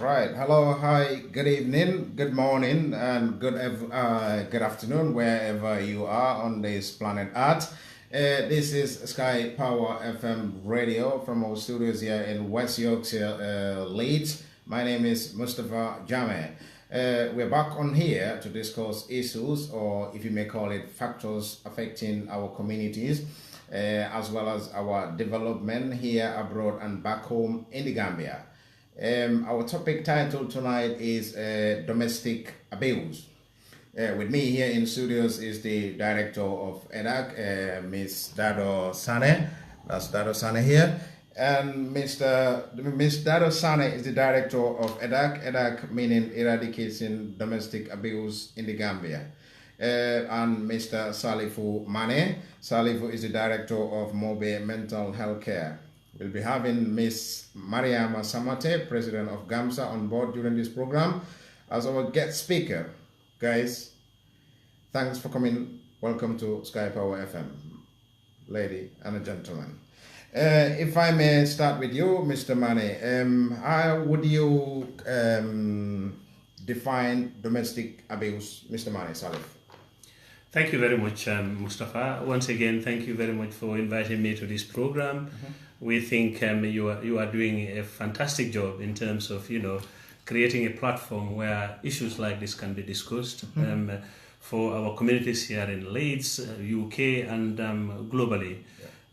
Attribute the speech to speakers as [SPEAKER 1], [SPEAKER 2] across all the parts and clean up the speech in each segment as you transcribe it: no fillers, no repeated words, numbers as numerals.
[SPEAKER 1] Right. Hello. Hi. Good evening. Good morning, and good afternoon, wherever you are on this planet Earth. This is Sky Power FM Radio from our studios here in West Yorkshire, Leeds. My name is Mustafa Jame. We're back on here to discuss issues, or if you may call it, factors affecting our communities, as well as our development here abroad and back home in the Gambia. Our topic title tonight is domestic abuse. With me here in studios is the director of Edag, Miss Dado Sane. That's Dado Sane here. And Miss Dado Sane is the director of Edag. Edag meaning Eradicating Domestic Abuse in the Gambia. And Mr. Salifu Mane. Salifu is the director of Mobe Mental Health Care. We'll be having Miss Mariama Samate, President of GAMSA, on board during this program as our guest speaker. Guys, thanks for coming. Welcome to Sky Power FM, lady and gentlemen. If I may start with you, Mr. Mane, how would you define domestic abuse, Mr. Mane Salif?
[SPEAKER 2] Thank you very much, Mustafa. Once again, thank you very much for inviting me to this program. We think you are doing a fantastic job in terms of creating a platform where issues like this can be discussed for our communities here in Leeds, UK, and globally.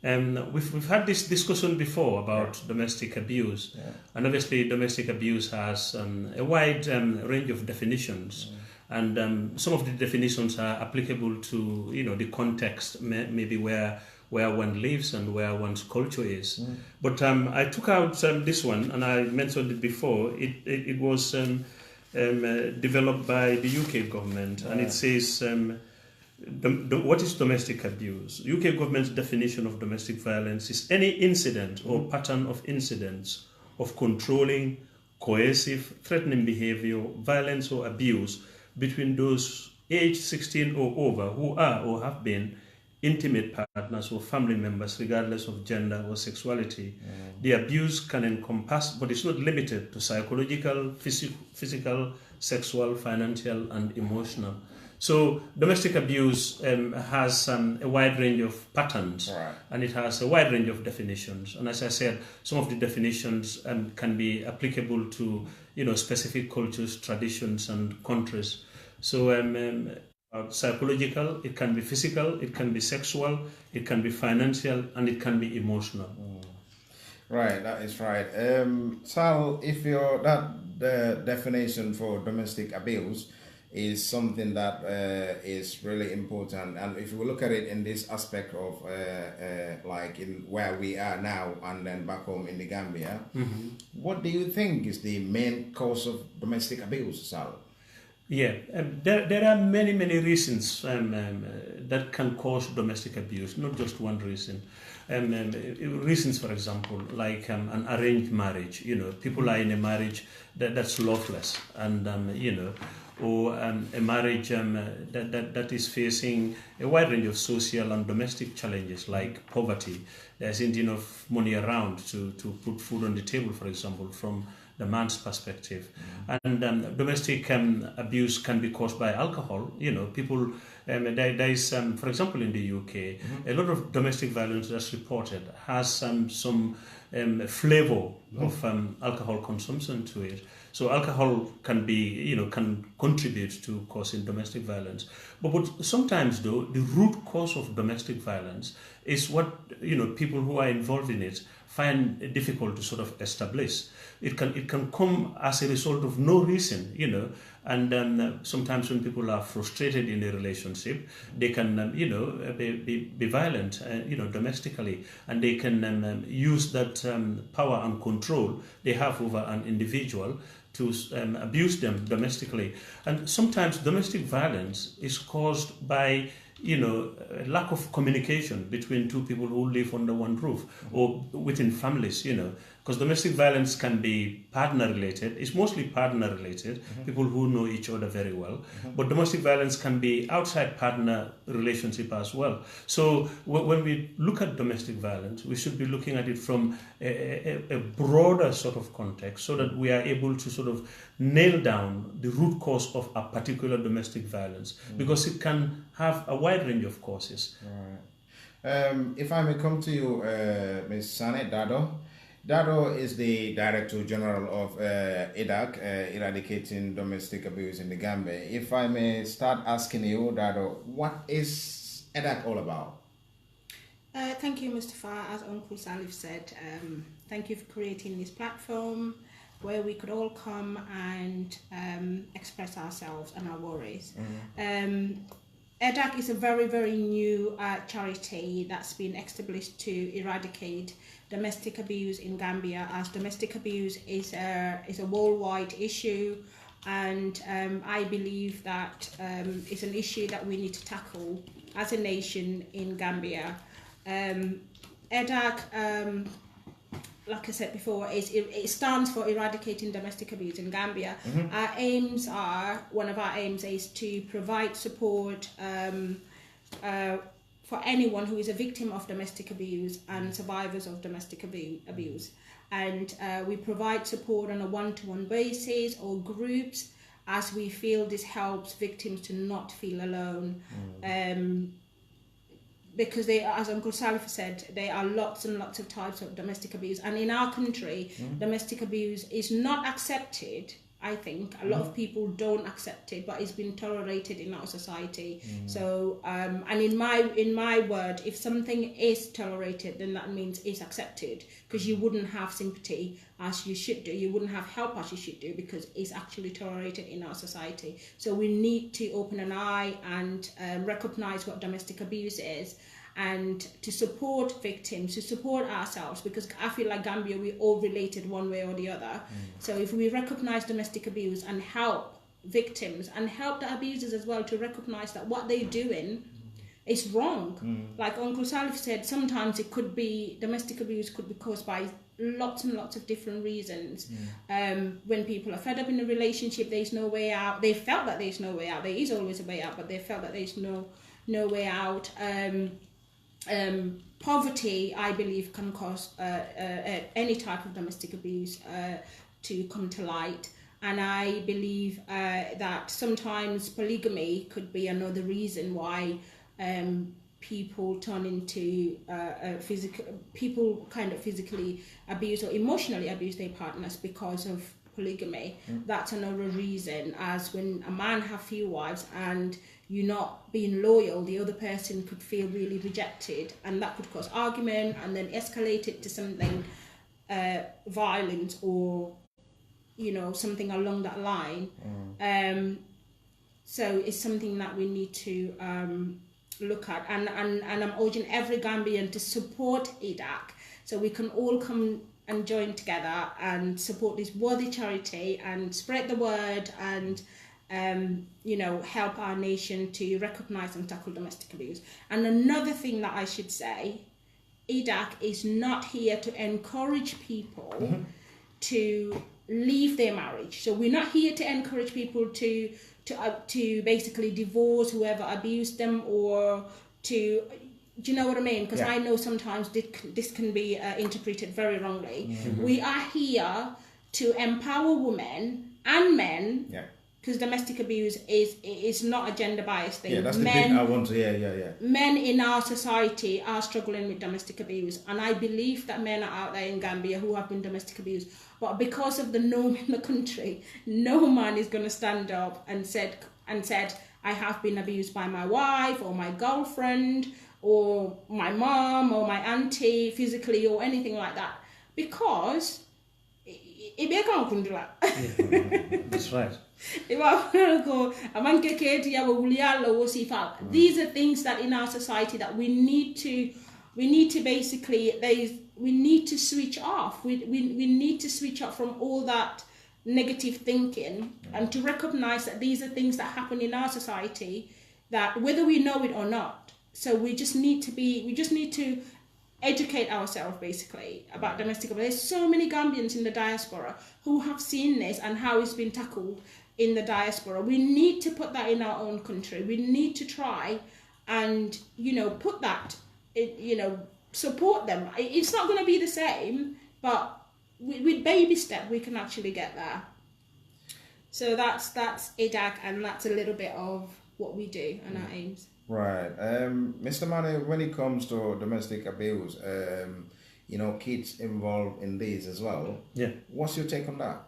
[SPEAKER 2] We've had this discussion before about domestic abuse, and obviously domestic abuse has a wide range of definitions. And some of the definitions are applicable to the context, maybe where one lives and where one's culture is. But I took out this one, and I mentioned it before. It was developed by the UK government, and it says, what is domestic abuse? UK government's definition of domestic violence is any incident or pattern of incidents of controlling, coercive, threatening behavior, violence or abuse between those aged 16 or over who are or have been intimate partners or family members, regardless of gender or sexuality. The abuse can encompass, but it's not limited to psychological, physical, sexual, financial, and emotional. So domestic abuse has a wide range of patterns, and it has a wide range of definitions. And as I said, some of the definitions can be applicable to specific cultures, traditions, and countries. So psychological, it can be physical, it can be sexual, it can be financial, and it can be emotional.
[SPEAKER 1] Right, that is right. Sal, if the definition for domestic abuse is something that is really important, and if we look at it in this aspect of like in where we are now and then back home in the Gambia, what do you think is the main cause of domestic abuse, Sal?
[SPEAKER 2] Yeah, there are many reasons that can cause domestic abuse, not just one reason. Reasons, for example, like an arranged marriage. People are in a marriage that's lawless, and or a marriage that is facing a wide range of social and domestic challenges like poverty. There isn't enough money around to put food on the table, for example, from the man's perspective. And domestic abuse can be caused by alcohol. People, there is, for example, in the UK, a lot of domestic violence that's reported has some flavor of alcohol consumption to it. So alcohol can be, can contribute to causing domestic violence. But sometimes, though, the root cause of domestic violence is what, people who are involved in it find it difficult to sort of establish. It can come as a result of no reason, and sometimes when people are frustrated in a relationship, they can, be violent, domestically, and they can use that power and control they have over an individual to abuse them domestically. And sometimes domestic violence is caused by a lack of communication between two people who live under one roof or within families, because domestic violence can be partner related. It's mostly partner related, people who know each other very well. But domestic violence can be outside partner relationship as well. So when we look at domestic violence, we should be looking at it from a broader sort of context so that we are able to sort of nail down the root cause of a particular domestic violence, because it can have a wide range of causes.
[SPEAKER 1] All right. If I may come to you, Ms. Sane Dado. Dado is the Director General of Edag, Eradicating Domestic Abuse in the Gambia. If I may start asking you, Dado, what is Edag all about?
[SPEAKER 3] Thank you, Mustafa. As Uncle Salif said, thank you for creating this platform where we could all come and express ourselves and our worries. Edag is a very, very new charity that's been established to eradicate domestic abuse in Gambia, as domestic abuse is a worldwide issue, and I believe that it's an issue that we need to tackle as a nation in Gambia. Edag, like I said before, it stands for Eradicating Domestic Abuse in Gambia. One of our aims is to provide support for anyone who is a victim of domestic abuse and survivors of domestic abuse. And we provide support on a one-to-one basis or groups, as we feel this helps victims to not feel alone. Because as Uncle Salif said, there are lots and lots of types of domestic abuse. And in our country, domestic abuse is not accepted. I think a lot of people don't accept it, but it's been tolerated in our society. So, and in my word, if something is tolerated, then that means it's accepted, because you wouldn't have sympathy as you should do. You wouldn't have help as you should do, because it's actually tolerated in our society. So we need to open an eye and recognize what domestic abuse is, and to support victims, to support ourselves, because I feel like Gambia, we're all related one way or the other. So if we recognize domestic abuse and help victims and help the abusers as well to recognize that what they're doing is wrong. Like Uncle Salif said, sometimes it could be, domestic abuse could be caused by lots and lots of different reasons. When people are fed up in a relationship, there's no way out. They felt that there's no way out. There is always a way out, but they felt that there's no way out. Poverty, I believe, can cause any type of domestic abuse to come to light. And I believe that sometimes polygamy could be another reason why people turn into people kind of physically abuse or emotionally abuse their partners because of polygamy. That's another reason, as when a man have few wives and you're not being loyal, the other person could feel really rejected, and that could cause argument and then escalate it to something violent, or something along that line. So it's something that we need to look at, and I'm urging every Gambian to support Edag, so we can all come and join together and support this worthy charity and spread the word and help our nation to recognize and tackle domestic abuse. And another thing that I should say, Edag is not here to encourage people to leave their marriage. So we're not here to encourage people to basically divorce whoever abused them, or to, do you know what I mean? Because I know sometimes this can be interpreted very wrongly. We are here to empower women and men. Because domestic abuse is not a gender biased thing.
[SPEAKER 1] That's the thing I want to.
[SPEAKER 3] Men in our society are struggling with domestic abuse, and I believe that men are out there in Gambia who have been domestic abused. But because of the norm in the country, no man is going to stand up and said, I have been abused by my wife or my girlfriend or my mom or my auntie physically or anything like that, because
[SPEAKER 2] that's right.
[SPEAKER 3] These are things that in our society that we need to basically, we need to switch off. We need to switch off from all that negative thinking and to recognize that these are things that happen in our society. that whether we know it or not. So we just need to educate ourselves basically about domestic abuse. There's so many Gambians in the diaspora who have seen this and how it's been tackled in the diaspora. We need to put that in our own country. We need to try and, put that, support them. It's not going to be the same, but with baby step, we can actually get there. So that's Edag, and that's a little bit of what we do and our aims.
[SPEAKER 1] Right. Mr. Mane, when it comes to domestic abuse, kids involved in these as well.
[SPEAKER 2] Yeah.
[SPEAKER 1] What's your take on that?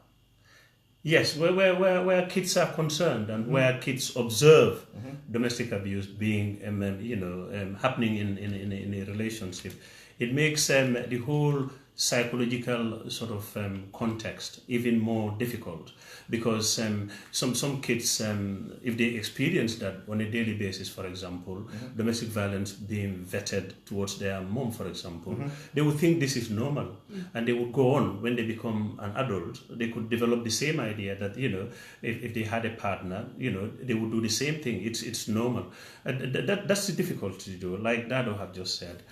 [SPEAKER 2] Yes, where kids are concerned and where kids observe domestic abuse being, happening in a relationship, it makes the whole psychological sort of context even more difficult, because some kids, if they experience that on a daily basis, for example, domestic violence being vetted towards their mom, for example, they would think this is normal, and they would go on. When they become an adult, they could develop the same idea that if they had a partner, they would do the same thing. It's normal. That's the difficulty to do. Like Dado have just said,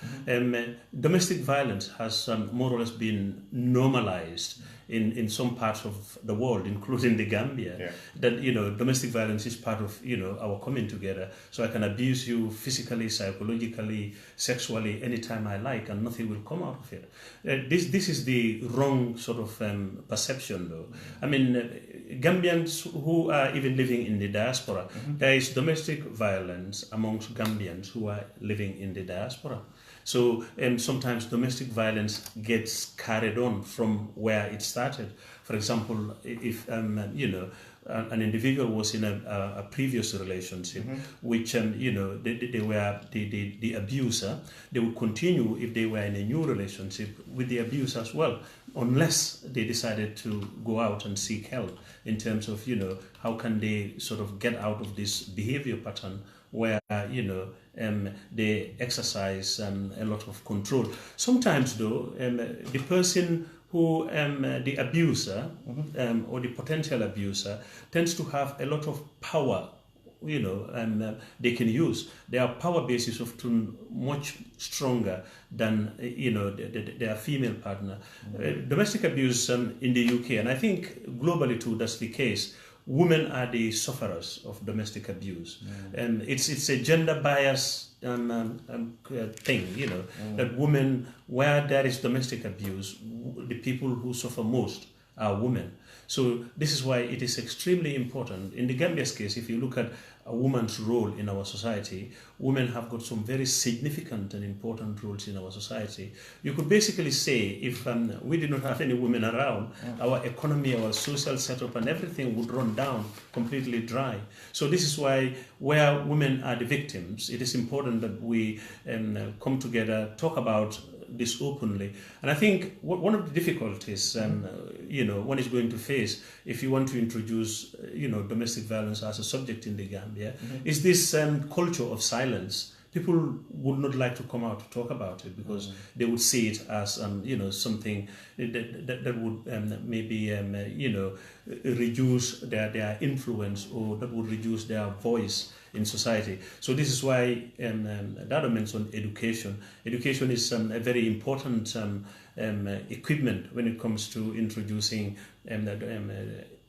[SPEAKER 2] domestic violence has more or less been normalized in some parts of the world, including the Gambia.
[SPEAKER 1] Yeah.
[SPEAKER 2] That domestic violence is part of our coming together. So I can abuse you physically, psychologically, sexually anytime I like, and nothing will come out of it. This is the wrong sort of perception, though. I mean, Gambians who are even living in the diaspora, there is domestic violence amongst Gambians who are living in the diaspora. So sometimes domestic violence gets carried on from where it started. For example, if an individual was in a previous relationship, which they were the abuser, they would continue, if they were in a new relationship, with the abuse as well, unless they decided to go out and seek help in terms of how can they sort of get out of this behavior pattern where they exercise a lot of control. Sometimes, though, the person who the abuser or the potential abuser tends to have a lot of power, they can use. Their power base is often much stronger than their female partner. Domestic abuse in the UK, and I think globally too, that's the case. Women are the sufferers of domestic abuse, and it's a gender bias thing, that women, where there is domestic abuse, the people who suffer most are women. So this is why it is extremely important. In the Gambia's case, if you look at a woman's role in our society, women have got some very significant and important roles in our society. You could basically say, if we did not have any women around, our economy, our social setup and everything would run down, completely dry. So this is why, where women are the victims, it is important that we come together, talk about this openly. And I think one of the difficulties one is going to face if you want to introduce domestic violence as a subject in the Gambia is this culture of silence. People would not like to come out to talk about it because they would see it as something that would maybe reduce their influence, or that would reduce their voice in society. So this is why Dado mentioned education. Education is a very important equipment when it comes to introducing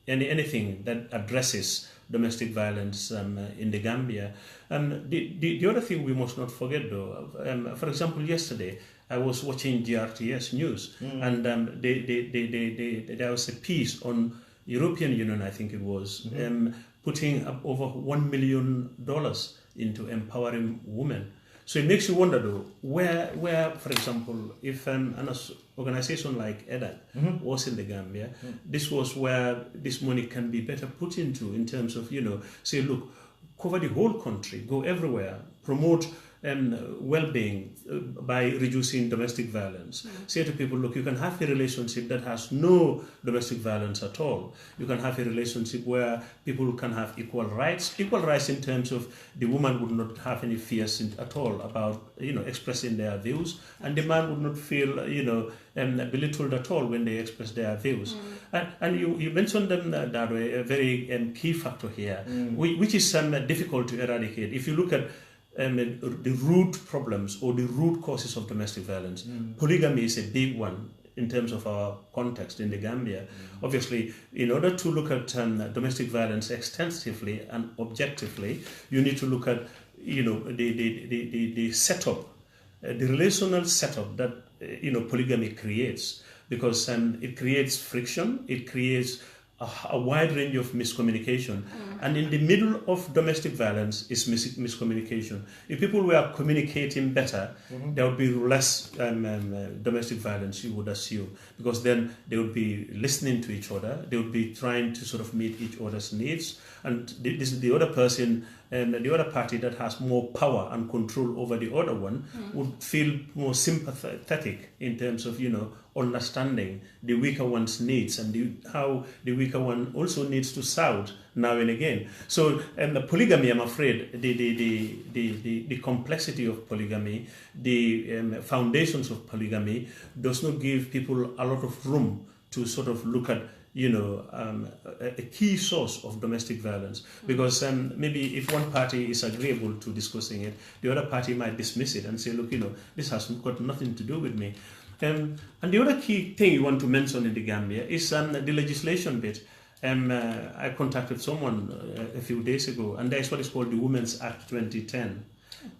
[SPEAKER 2] anything that addresses domestic violence in the Gambia. The other thing we must not forget, though, for example, yesterday I was watching GRTS news, and there was a piece on European Union, I think it was, putting up over $1 million into empowering women. So it makes you wonder, though, where for example, if an organization like Edag was in the Gambia, this was where this money can be better put into, in terms of, say, look, cover the whole country, go everywhere, promote well-being by reducing domestic violence. Say to people, look, you can have a relationship that has no domestic violence at all. You can have a relationship where people can have equal rights in terms of the woman would not have any fears at all about, expressing their views, and the man would not feel, belittled at all when they express their views. And you mentioned them that way, a very key factor here, which is difficult to eradicate. If you look at the root problems or the root causes of domestic violence, polygamy is a big one in terms of our context in the Gambia. Obviously, in order to look at domestic violence extensively and objectively, you need to look at the setup, the relational setup that polygamy creates, because it creates friction, it creates a wide range of miscommunication, and in the middle of domestic violence is miscommunication. If people were communicating better, there would be less domestic violence, you would assume, because then they would be listening to each other, they would be trying to sort of meet each other's needs, and the other person, the other party that has more power and control over the other one would feel more sympathetic in terms of understanding the weaker one's needs and how the weaker one also needs to shout now and again. So the polygamy, I'm afraid, the complexity of polygamy, the foundations of polygamy does not give people a lot of room to sort of look at a key source of domestic violence, because maybe if one party is agreeable to discussing it, the other party might dismiss it and say, look, this has got nothing to do with me. And the other key thing you want to mention in the Gambia is the legislation bit. I contacted someone a few days ago, and there's what is called the Women's Act 2010.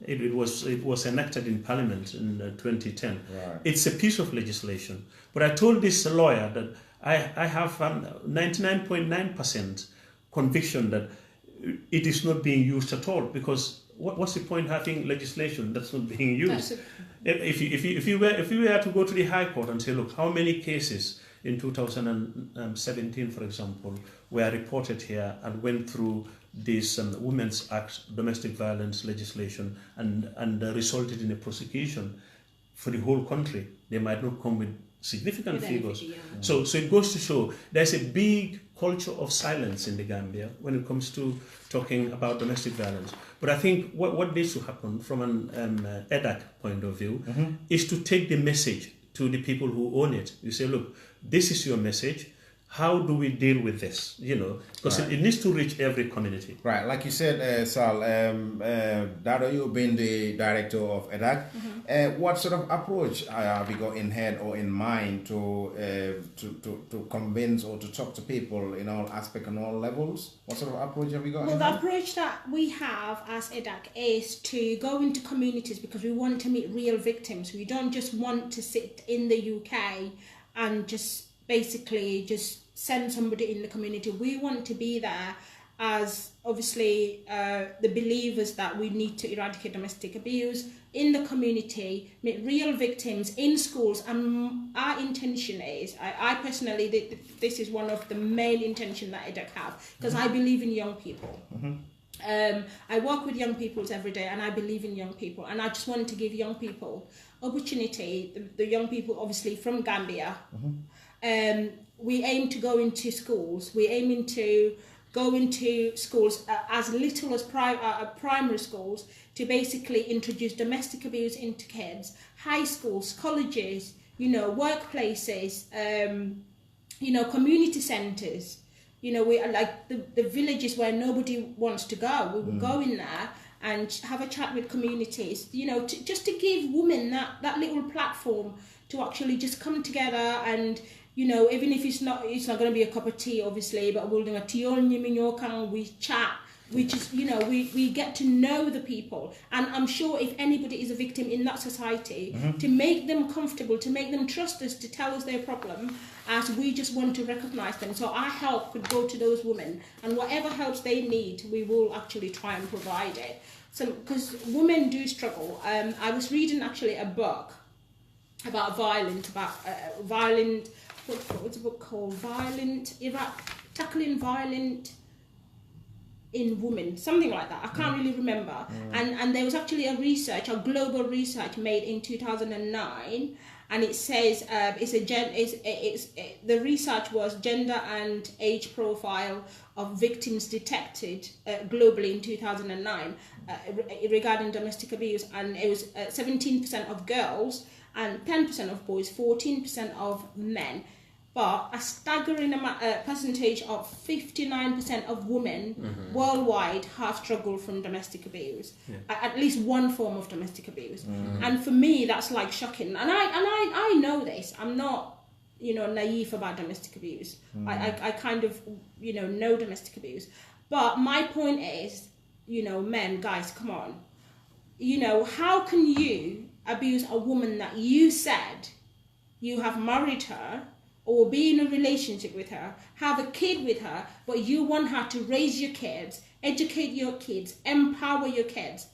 [SPEAKER 2] It was enacted in Parliament in 2010.
[SPEAKER 1] Right.
[SPEAKER 2] It's a piece of legislation. But I told this lawyer that I have 99.9% conviction that it is not being used at all, because what's the point having legislation that's not being used? If you were to go to the High Court and say, look, how many cases in 2017, for example, were reported here and went through this Women's Act domestic violence legislation and resulted in a prosecution for the whole country, they might not come with significant figures. So it goes to show there's a big culture of silence in the Gambia when it comes to talking about domestic violence. But I think what needs to happen from an Edag point of view is to take the message to the people who own it. You say, look, this is your message. How do we deal with this? Because it needs to reach every community.
[SPEAKER 1] Right, like you said, Sal, Dado, you've been the director of Edag. What sort of approach have you got in head or in mind to convince or to talk to people in all aspects and all levels? What sort of approach have you got?
[SPEAKER 3] Well, the approach that we have as Edag is to go into communities, because we want to meet real victims. We don't just want to sit in the UK and just basically just send somebody in the community. We want to be there as obviously the believers that we need to eradicate domestic abuse in the community, meet real victims in schools. And our intention is, I personally, this is one of the main intention that Edag have, because I believe in young people. I work with young people every day, and I believe in young people, and I just want to give young people opportunity, the young people obviously from Gambia. We aim to go into schools. We're aiming to go into schools as little as primary schools, to basically introduce domestic abuse into kids. High schools, colleges, workplaces, community centres. We are like the villages where nobody wants to go. We will go in there and have a chat with communities, just to give women that little platform to actually just come together and, even if it's not going to be a cup of tea, obviously, but we'll do a tea on we chat. We just, we get to know the people. And I'm sure if anybody is a victim in that society, to make them comfortable, to make them trust us, to tell us their problem, as we just want to recognise them. So our help could go to those women, and whatever helps they need, we will actually try and provide it. So, because women do struggle. I was reading actually a book about violent, what's the book called? Tackling violent. in women, something like that. I can't really remember. And there was actually a global research made in 2009, and it says the research was gender and age profile of victims detected globally in 2009 regarding domestic abuse, and it was 17% of girls and 10% of boys, 14% of men. But a staggering percentage of 59% of women worldwide have struggled from domestic abuse, at least one form of domestic abuse. And for me, that's like shocking. And I know this. I'm not, naive about domestic abuse. I kind of, know domestic abuse. But my point is, men, guys, come on. How can you abuse a woman that you said you have married her, or be in a relationship with her, have a kid with her, but you want her to raise your kids, educate your kids, empower your kids,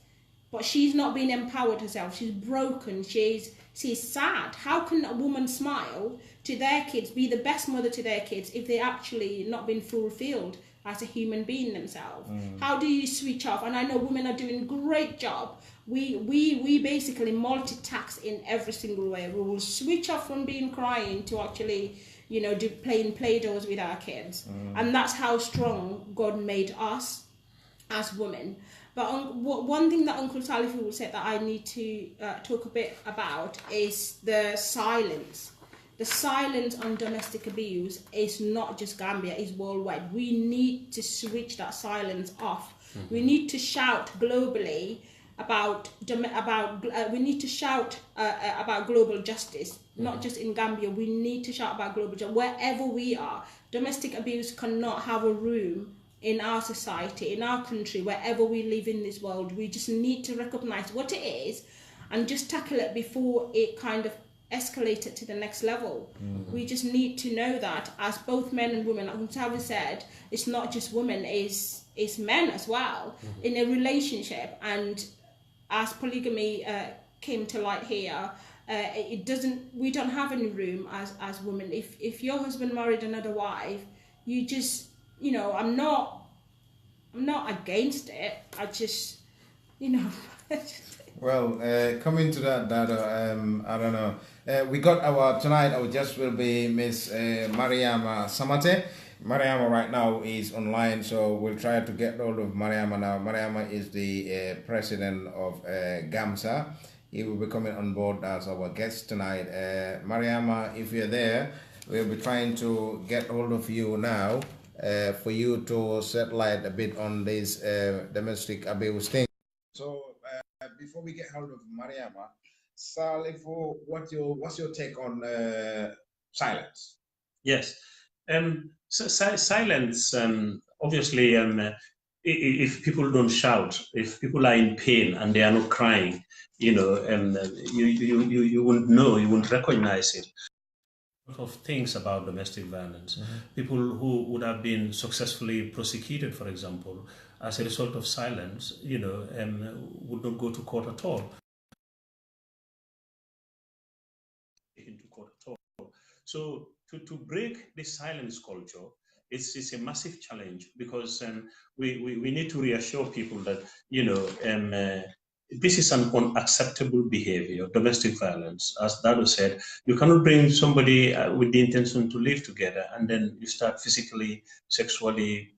[SPEAKER 3] but she's not being empowered herself. She's broken. She's sad. How can a woman smile to their kids, be the best mother to their kids, if they actually not been fulfilled as a human being themselves? How do you switch off? And I know women are doing a great job. We basically multitask in every single way. We will switch off from being crying to actually, playing Play-Dohs with our kids. And that's how strong God made us as women. But one thing that Uncle Salif will say that I need to talk a bit about is the silence. The silence on domestic abuse is not just Gambia, it's worldwide. We need to switch that silence off. We need to shout globally about global justice, not just in Gambia. We need to shout about global justice wherever we are. Domestic abuse cannot have a room in our society, in our country, wherever we live in this world. We just need to recognize what it is and just tackle it before it kind of escalated to the next level. We just need to know that as both men and women, like Mutawa said, it's not just women, it's men as well in a relationship. And as polygamy came to light here, we don't have any room as women. If your husband married another wife, you just, I'm not against it. I just,
[SPEAKER 1] Well, coming to that, I don't know. We got our guest will be Miss Mariama Samate. Mariama right now is online, so we'll try to get hold of Mariama now. Mariama is the president of GAMSA. He will be coming on board as our guest tonight. Mariama, if you're there, we'll be trying to get hold of you now for you to shed light a bit on this domestic abuse thing. So before we get hold of Mariama, Salifu, what's your take on silence?
[SPEAKER 2] Yes. Silence, obviously, if people don't shout, if people are in pain and they are not crying, you wouldn't know, you wouldn't recognize it. Of things about domestic violence. People who would have been successfully prosecuted, for example, as a result of silence, would not go to court at all. So to break the silence culture, it's a massive challenge, because we need to reassure people that this is an unacceptable behavior, domestic violence. As Dado said, you cannot bring somebody with the intention to live together and then you start physically, sexually,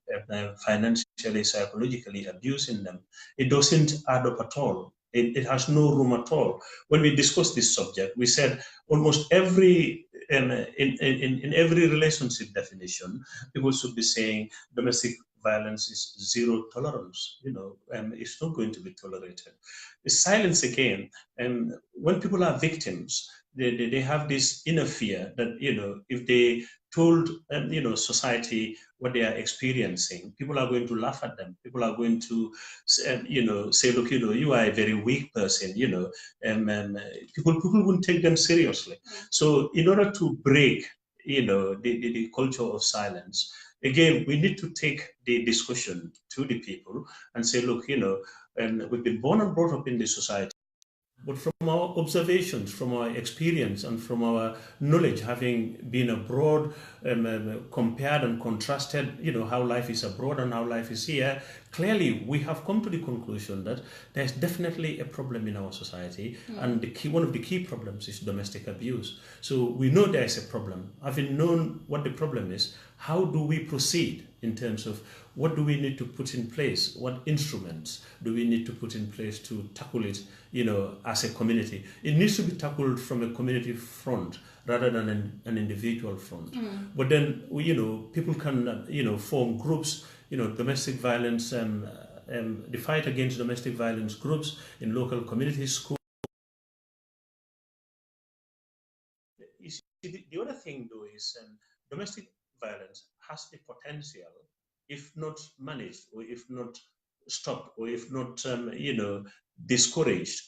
[SPEAKER 2] financially, psychologically abusing them. It doesn't add up at all. It has no room at all. When we discussed this subject, we said almost every in every relationship definition, people should be saying domestic violence is zero tolerance. It's not going to be tolerated. The silence again, and when people are victims, they have this inner fear that if they told society what they are experiencing, people are going to laugh at them. People are going to say, look, you are a very weak person. People wouldn't take them seriously. So in order to break the culture of silence, again, we need to take the discussion to the people and say, look, we've been born and brought up in this society. But from our observations, from our experience, and from our knowledge, having been abroad, compared and contrasted, how life is abroad and how life is here, clearly we have come to the conclusion that there's definitely a problem in our society, and one of the key problems is domestic abuse. So we know there's a problem. Having known what the problem is, how do we proceed in terms of what do we need to put in place? What instruments do we need to put in place to tackle it, as a community? It needs to be tackled from a community front rather than an individual front. But then, people can, form groups, domestic violence, the fight against domestic violence groups in local communities, schools. You see, the other thing, though, is domestic violence has the potential, if not managed, or if not stopped, or if not, discouraged,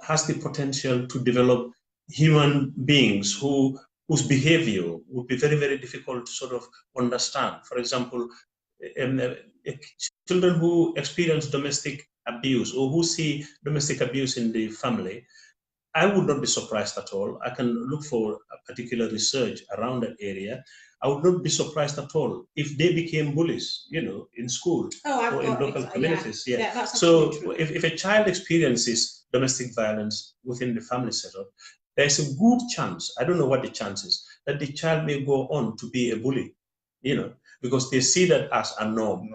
[SPEAKER 2] has the potential to develop human beings whose behavior would be very, very difficult to sort of understand. For example, children who experience domestic abuse or who see domestic abuse in the family, I would not be surprised at all. I can look for a particular research around that area. I would not be surprised at all if they became bullies, in school or in local communities. Yeah.
[SPEAKER 3] That's
[SPEAKER 2] so
[SPEAKER 3] true.
[SPEAKER 2] if a child experiences domestic violence within the family setup, there's a good chance, I don't know what the chance is, that the child may go on to be a bully, because they see that as a norm.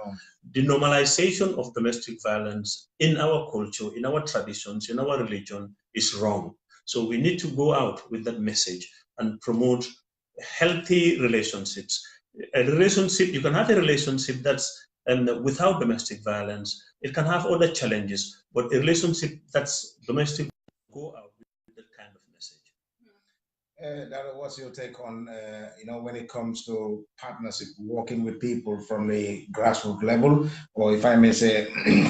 [SPEAKER 2] The normalization of domestic violence in our culture, in our traditions, in our religion is wrong. So we need to go out with that message and promote healthy relationships. A relationship, you can have a relationship that's without domestic violence. It can have other challenges, but a relationship that's domestic, go out with that kind of message.
[SPEAKER 1] What's your take on, when it comes to partnership, working with people from the grassroots level, or if I may say,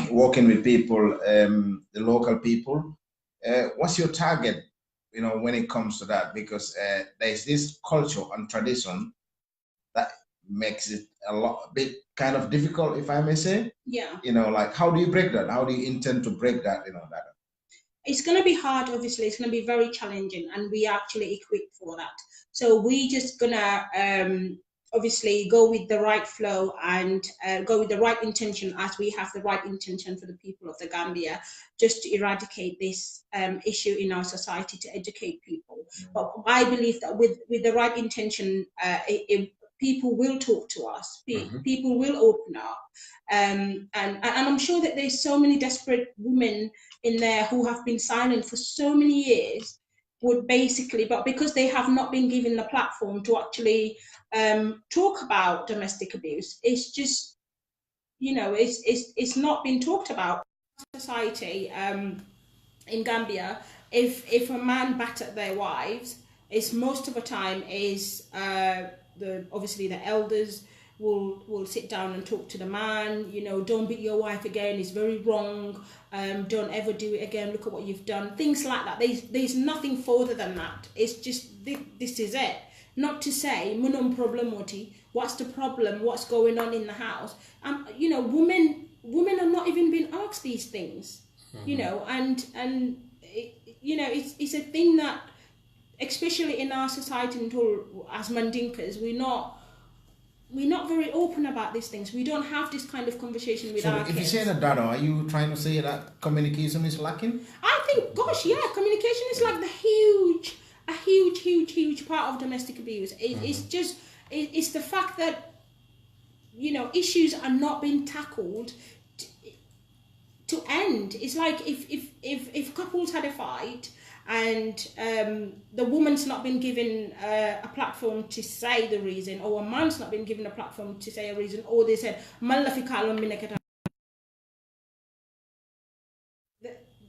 [SPEAKER 1] working with people, the local people? What's your target, when it comes to that? Because there's this culture and tradition that makes it a bit kind of difficult, if I may say.
[SPEAKER 3] Yeah.
[SPEAKER 1] Like, how do you break that? How do you intend to break that? That.
[SPEAKER 3] It's going to be hard, obviously. It's going to be very challenging, and we are actually equipped for that. So we just going to obviously go with the right flow and go with the right intention, as we have the right intention for the people of the Gambia, just to eradicate this issue in our society, to educate people. But I believe that with the right intention, people will talk to us. People will open up. And I'm sure that there's so many desperate women in there who have been silent for so many years, would basically, but because they have not been given the platform to actually talk about domestic abuse, it's just, it's not been talked about. Society in Gambia, if a man battered their wives, it's most of the time is obviously the elders will sit down and talk to the man, don't beat your wife again, it's very wrong, don't ever do it again, look at what you've done, things like that. There's nothing further than that. It's just, this is it. Not to say, munum problemoti, what's the problem, what's going on in the house. Women are not even being asked these things, and it's a thing that, especially in our society, as Mandinkas, we're not very open about these things. We don't have this kind of conversation with our kids.
[SPEAKER 1] If you say that, Dada, are you trying to say that communication is lacking?
[SPEAKER 3] I think, communication is like a huge part of domestic abuse. It's the fact that, issues are not being tackled to end. It's like if couples had a fight, and the woman's not been given a platform to say the reason, or a man's not been given a platform to say a reason, or they said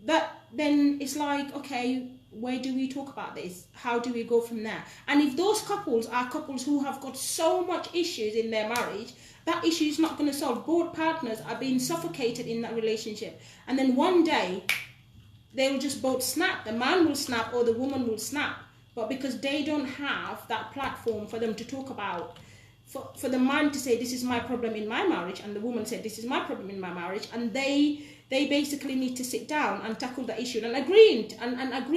[SPEAKER 3] that, then it's like, okay, where do we talk about this? How do we go from there? And if those couples are couples who have got so much issues in their marriage, that issue is not going to solve. Both partners are being suffocated in that relationship, and then one day they will just both snap. The man will snap or the woman will snap. But because they don't have that platform for them to talk about, for the man to say, this is my problem in my marriage, and the woman said, this is my problem in my marriage, and they basically need to sit down and tackle the issue and agree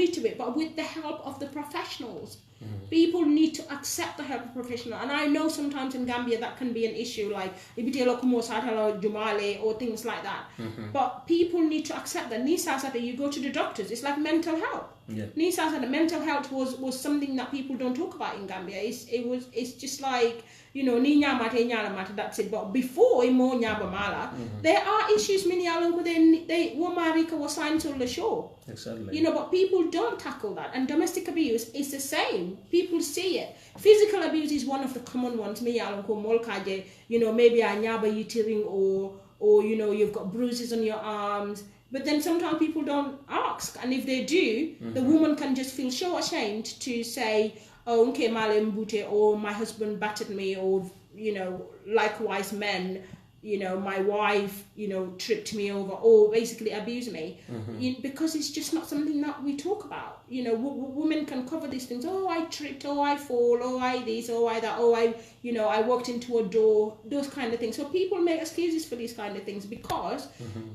[SPEAKER 3] to it, but with the help of the professionals. People need to accept the help of professional, and I know sometimes in Gambia that can be an issue, like ibitelo kumo satalo jumale or things like that. But people need to accept that Nisa said that you go to the doctors. It's like mental health. Nisa said that mental health was something that people don't talk about in Gambia. It's just like, you know, ni nyamate nyalamate, that's it. But before imo nyabamala, there are issues many along they womarika was signed to the show.
[SPEAKER 2] Exactly.
[SPEAKER 3] You know, but people don't tackle that. And domestic abuse is the same. People see it. Physical abuse is one of the common ones. Me alonko molkaje, you know, maybe a nyaba yitiring or you know, you've got bruises on your arms. But then sometimes people don't ask. And if they do, the woman can just feel so ashamed to say, oh, okay, Mbute, or my husband battered me, or, you know, likewise men, you know, my wife, you know, tripped me over, or basically abused me, because it's just not something that we talk about. You know, women can cover these things. Oh, I tripped, oh, I fall, oh, I this, oh, I that, oh, you know, I walked into a door, those kind of things. So people make excuses for these kind of things because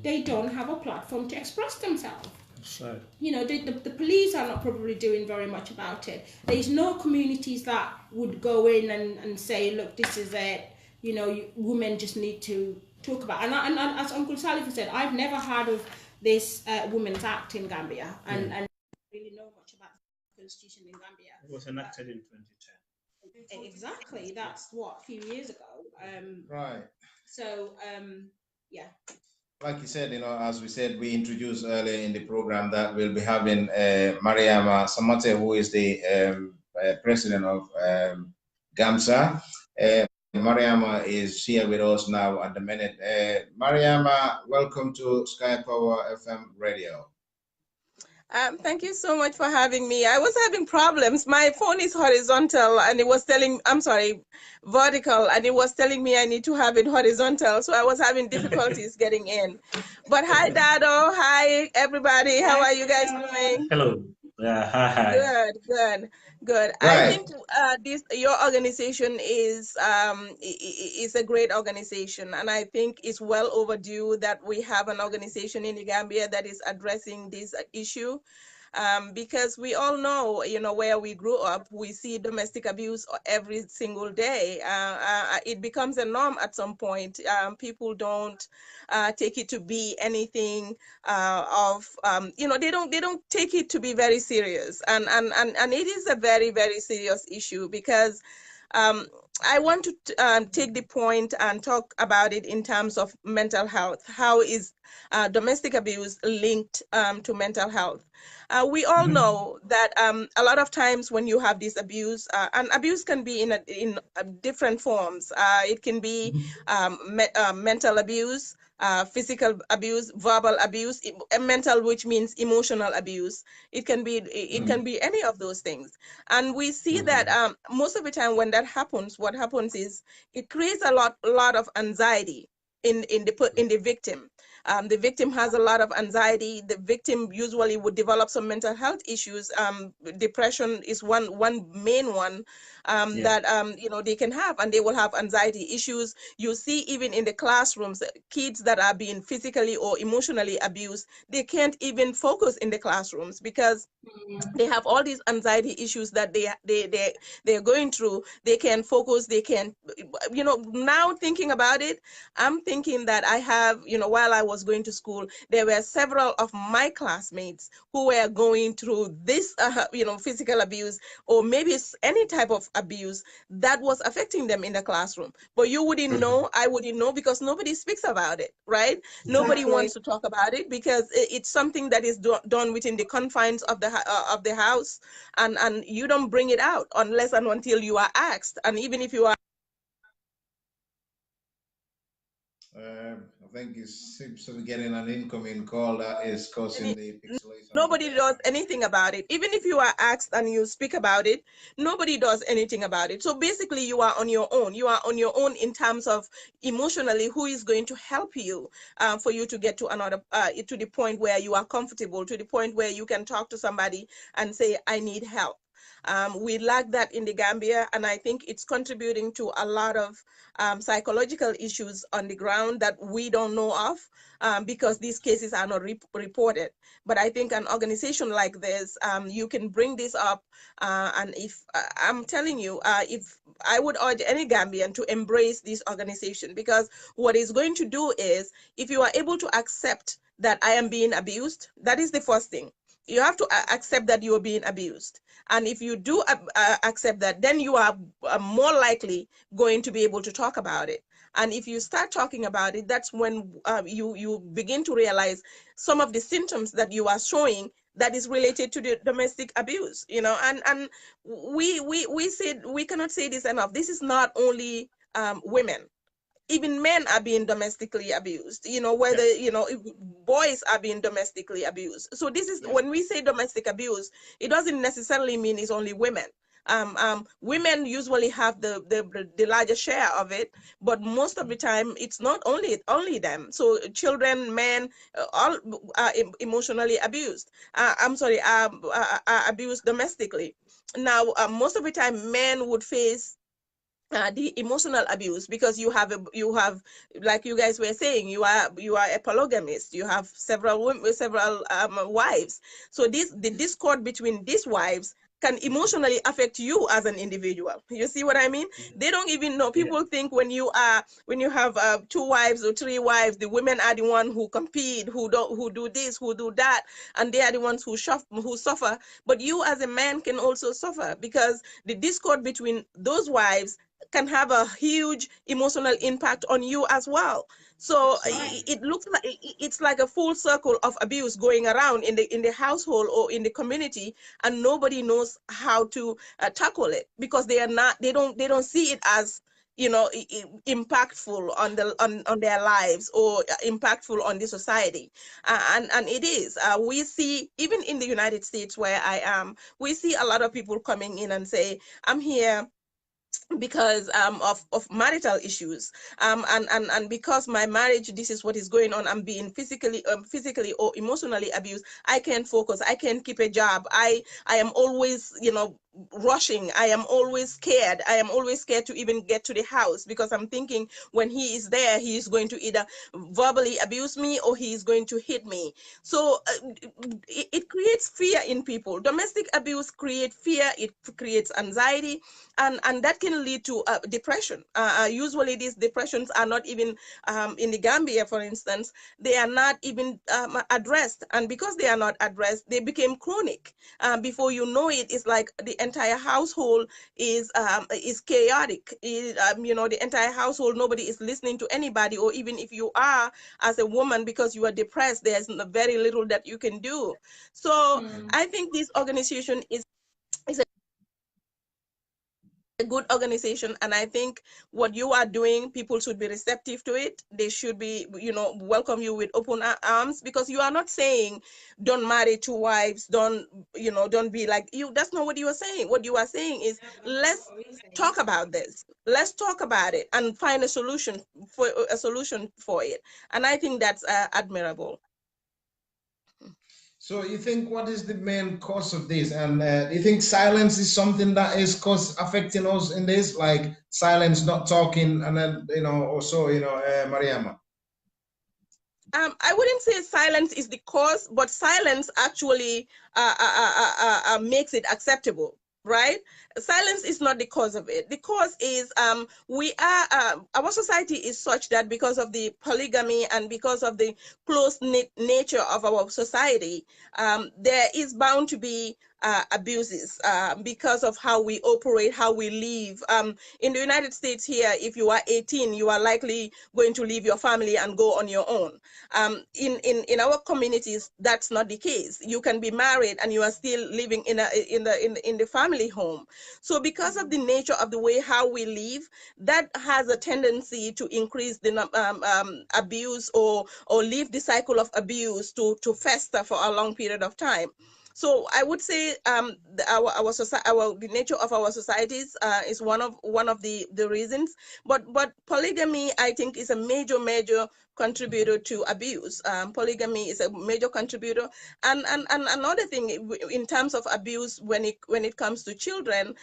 [SPEAKER 3] they don't have a platform to express themselves.
[SPEAKER 2] So,
[SPEAKER 3] you know, the police are not probably doing very much about it. There's no communities that would go in and say, look, this is it. You know, women just need to talk about. And as Uncle Salif said, I've never heard of this Women's Act in Gambia, and really know much about the constitution in Gambia.
[SPEAKER 2] it was enacted in 2010.
[SPEAKER 3] Exactly, that's what, a few years ago.
[SPEAKER 1] Right.
[SPEAKER 3] So, yeah.
[SPEAKER 1] Like you said, you know, as we said, we introduced earlier in the program that we'll be having Mariama Samate, who is the president of GAMSA. Mariama is here with us now at the minute. Mariama, welcome to Sky Power FM Radio.
[SPEAKER 4] Thank you so much for having me. I was having problems. My phone is horizontal and it was telling, I'm sorry, vertical, and it was telling me I need to have it horizontal. So I was having difficulties getting in. But hi, Dado. Hi, everybody. How are you guys doing?
[SPEAKER 2] Hello. Hi.
[SPEAKER 4] Good.
[SPEAKER 1] Right.
[SPEAKER 4] I think your organization is a great organization, and I think it's well overdue that we have an organization in the Gambia that is addressing this issue. Because we all know, you know, where we grew up, we see domestic abuse every single day. It becomes a norm at some point. People don't take it to be anything you know, they don't take it to be very serious, and it is a very, very serious issue because I want to take the point and talk about it in terms of mental health. How is domestic abuse linked to mental health? We all know that a lot of times when you have this abuse, and abuse can be in different forms. It can be mental abuse, physical abuse, verbal abuse, mental, which means emotional abuse. It can be any of those things. And we see that most of the time when that happens, what happens is it creates a lot of anxiety in the victim. The victim has a lot of anxiety. The victim usually would develop some mental health issues. Depression is one main one that you know, they can have, and they will have anxiety issues. You see, even in the classrooms, kids that are being physically or emotionally abused, they can't even focus in the classrooms because they have all these anxiety issues that they're going through. They can't focus. They can't, you know, now thinking about it, I'm thinking that I have, you know, while I was going to school, there were several of my classmates who were going through this, you know, physical abuse, or maybe any type of abuse that was affecting them in the classroom. But you wouldn't know, I wouldn't know, because nobody speaks about it, right?
[SPEAKER 3] Exactly.
[SPEAKER 4] Nobody wants to talk about it because it's something that is done within the confines of the house, and you don't bring it out unless and until you are asked. And even if you are,
[SPEAKER 1] I think it seems to be getting an incoming call that is causing the pixelation.
[SPEAKER 4] nobody does anything about it. Even if you are asked and you speak about it, nobody does anything about it. So basically you are on your own. You are on your own in terms of emotionally, who is going to help you for you to get to another, to the point where you are comfortable, to the point where you can talk to somebody and say, I need help. We lack that in the Gambia, and I think it's contributing to a lot of psychological issues on the ground that we don't know of, because these cases are not reported. But I think an organization like this, you can bring this up, and if I'm telling you, if I would urge any Gambian to embrace this organization, because what it's going to do is, if you are able to accept that I am being abused, that is the first thing. You have to accept that you are being abused. And if you do accept that, then you are more likely going to be able to talk about it. And if you start talking about it, that's when you begin to realize some of the symptoms that you are showing that is related to the domestic abuse, and we said, we cannot say this enough. This is not only women. Even men are being domestically abused, whether if boys are being domestically abused. So this is, when we say domestic abuse, it doesn't necessarily mean it's only women. Women usually have the larger share of it, but most of the time it's not only them. So children, men, all are emotionally abused. I'm sorry, abused domestically. Now, most of the time, men would face the emotional abuse, because you have like you guys were saying, you are a polygamist, you have several women, several wives. So the discord between these wives can emotionally affect you as an individual. You see what I mean? They don't even know. People think when you have 2 wives or 3 wives, the women are the one who compete, who do this, who do that, and they are the ones who suffer. But you as a man can also suffer, because the discord between those wives can have a huge emotional impact on you as well. So it looks like it's like a full circle of abuse going around in the household or in the community, and nobody knows how to tackle it, because they don't see it as impactful on their lives, or impactful on the society. And it is, we see, even in the United States where I am, we see a lot of people coming in and say, I'm here because of marital issues, and because my marriage, this is what is going on, I'm being physically or emotionally abused. I can't focus, I can't keep a job, I am always rushing, I am always scared to even get to the house, because I'm thinking, when he is there, he is going to either verbally abuse me or he is going to hit me. So it creates fear in people. Domestic abuse creates fear, it creates anxiety, and that can lead to depression. Usually these depressions are not even, in the Gambia, for instance, they are not even addressed. And because they are not addressed, they became chronic. Before you know it, it's like the entire household is chaotic. The entire household, nobody is listening to anybody, or even if you are, as a woman, because you are depressed, there's very little that you can do. So I think this organization is a good organization, and I think what you are doing, people should be receptive to it. They should be, welcome you with open arms, because you are not saying don't marry 2 wives, don't be like you. That's not what you are saying. What you are saying is, let's talk about this, let's talk about it and find a solution for it. And I think that's admirable.
[SPEAKER 1] So you think, what is the main cause of this? And do you think silence is something that is affecting us in this, like silence, not talking, and then also Mariama?
[SPEAKER 4] I wouldn't say silence is the cause, but silence actually makes it acceptable, right? Silence is not the cause of it. The cause is our society is such that, because of the polygamy and because of the close-knit nature of our society, there is bound to be abuses because of how we operate, how we live. In the United States here, if you are 18, you are likely going to leave your family and go on your own. In our communities, that's not the case. You can be married and you are still living in the family home. So because of the nature of the way how we live, that has a tendency to increase the abuse, or leave the cycle of abuse to fester for a long period of time. So I would say the nature of our societies is one of the reasons. But polygamy, I think, is a major contributor to abuse. Polygamy is a major contributor, and another thing in terms of abuse when it comes to children,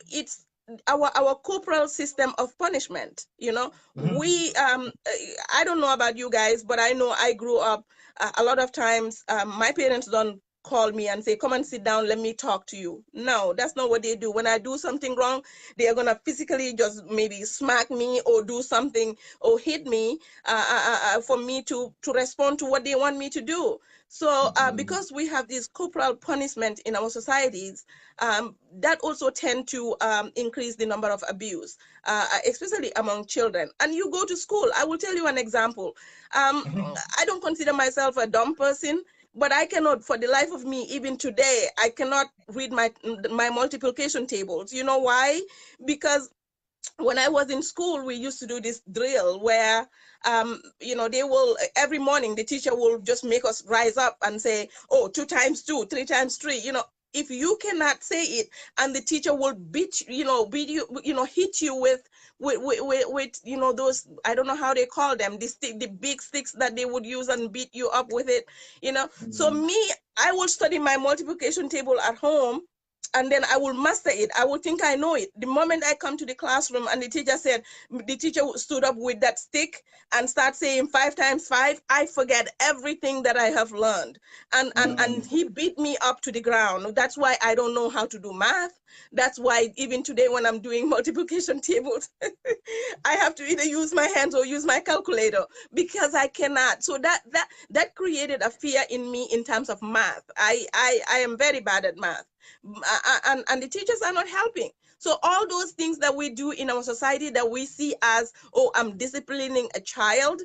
[SPEAKER 4] it's our corporal system of punishment. You know, we I don't know about you guys, but I know I grew up a lot of times. My parents don't call me and say, come and sit down, let me talk to you. No, that's not what they do. When I do something wrong, they are gonna physically just maybe smack me or do something or hit me for me to respond to what they want me to do. So because we have this corporal punishment in our societies, that also tend to increase the number of abuse, especially among children. And you go to school, I will tell you an example. I don't consider myself a dumb person, but I cannot, for the life of me, even today, I cannot read my multiplication tables. You know why? Because when I was in school, we used to do this drill where, you know, they will, every morning, the teacher will just make us rise up and say, oh, 2 times 2, 3 times 3, you know. If you cannot say it, and the teacher will beat you, you know, hit you with you know, those, I don't know how they call them, the big sticks that they would use and beat you up with it, you know. So me, I will study my multiplication table at home, and then I will master it. I will think I know it. The moment I come to the classroom and the teacher stood up with that stick and start saying 5 times 5, I forget everything that I have learned. And he beat me up to the ground. That's why I don't know how to do math. That's why even today when I'm doing multiplication tables, I have to either use my hands or use my calculator because I cannot. So that created a fear in me in terms of math. I am very bad at math. And the teachers are not helping. So all those things that we do in our society that we see as, oh, I'm disciplining a child,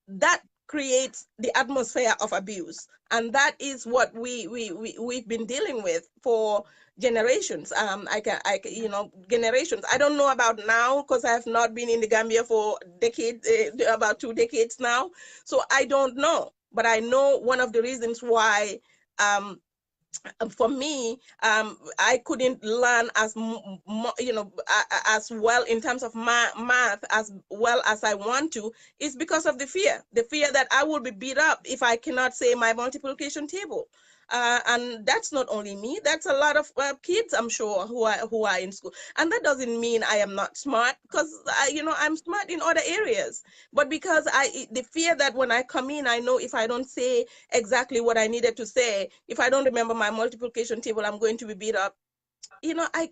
[SPEAKER 4] that creates the atmosphere of abuse. And that is what we've been dealing with for generations. You know, generations. I don't know about now because I have not been in the Gambia for decades, about 2 decades now. So I don't know. But I know one of the reasons why, for me, I couldn't learn as you know, as well in terms of math as well as I want to, is because of the fear that I will be beat up if I cannot say my multiplication table. And that's not only me, that's a lot of kids, I'm sure, who are in school. And that doesn't mean I am not smart, because you know, I'm smart in other areas, but because the fear that when I come in, I know if I don't say exactly what I needed to say, if I don't remember my multiplication table, I'm going to be beat up. You know, I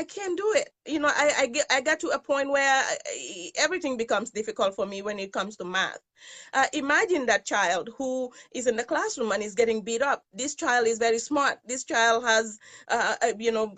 [SPEAKER 4] can't do it. You know, I got to a point where everything becomes difficult for me when it comes to math. Imagine that child who is in the classroom and is getting beat up. This child is very smart. This child has, you know,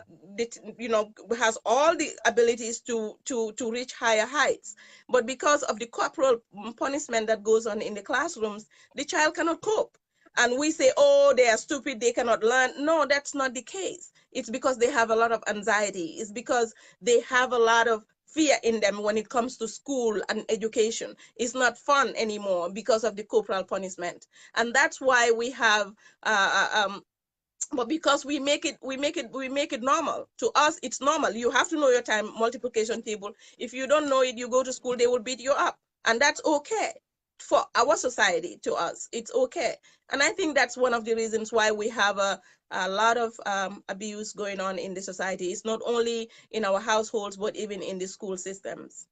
[SPEAKER 4] has all the abilities to reach higher heights. But because of the corporal punishment that goes on in the classrooms, the child cannot cope. And we say, oh, they are stupid, they cannot learn. No, that's not the case. It's because they have a lot of anxiety. It's because they have a lot of fear in them when it comes to school and education. It's not fun anymore because of the corporal punishment. And that's why we have but because we make it normal. To us, it's normal. You have to know your time multiplication table. If you don't know it, you go to school, they will beat you up. And that's okay. For our society, to us, it's okay. And I think that's one of the reasons why we have a lot of abuse going on in the society. It's not only in our households, but even in the school systems.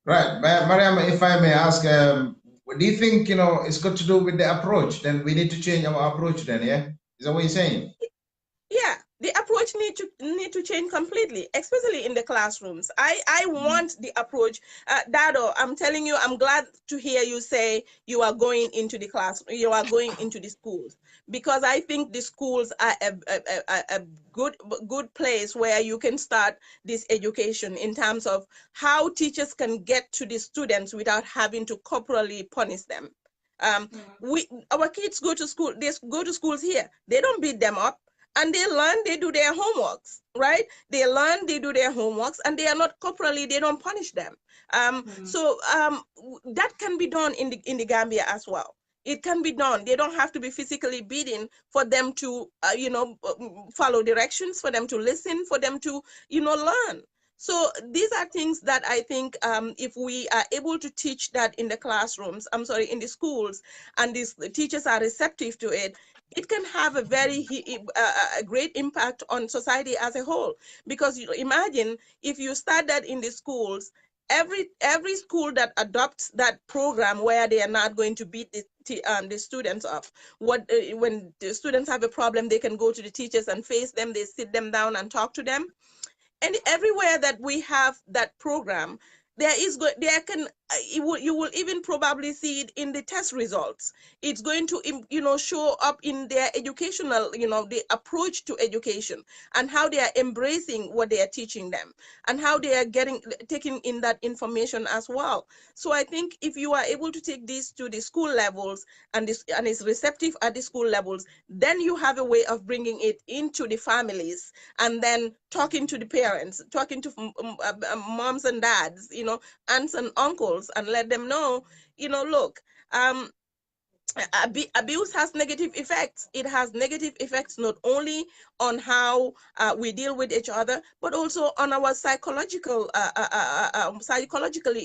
[SPEAKER 1] Right. Mariam, if I may ask, do you think, you know, it's got to do with the approach? Then we need to change our approach then, yeah? Is that what you're saying?
[SPEAKER 4] Yeah, the approach need to change completely, especially in the classrooms. I want the approach. Dado, I'm telling you, I'm glad to hear you say you are going into the class, you are going into the schools, because I think the schools are a good place where you can start this education in terms of how teachers can get to the students without having to corporally punish them. Our kids go to school, they go to schools here, they don't beat them up, and they learn, they do their homeworks, right? They learn, they do their homeworks, and they are not corporally, they don't punish them. So that can be done in the Gambia as well. It can be done. They don't have to be physically beaten for them to, follow directions, for them to listen, for them to, learn. So these are things that I think if we are able to teach that in the classrooms, in the schools, and the teachers are receptive to it, it can have a a great impact on society as a whole. Because you imagine if you start that in the schools, every school that adopts that program where they are not going to beat the students up, when the students have a problem, they can go to the teachers and face them. They sit them down and talk to them. And everywhere that we have that program, you will even probably see it in the test results. It's going to show up in their educational, the approach to education, and how they are embracing what they are teaching them, and how they are taking in that information as well. So I think if you are able to take this to the school levels, and it's receptive at the school levels, then you have a way of bringing it into the families, and then talking to the parents, talking to moms and dads, aunts and uncles, and let them know, look, abuse has negative effects. It has negative effects not only on how we deal with each other, but also on our psychologically,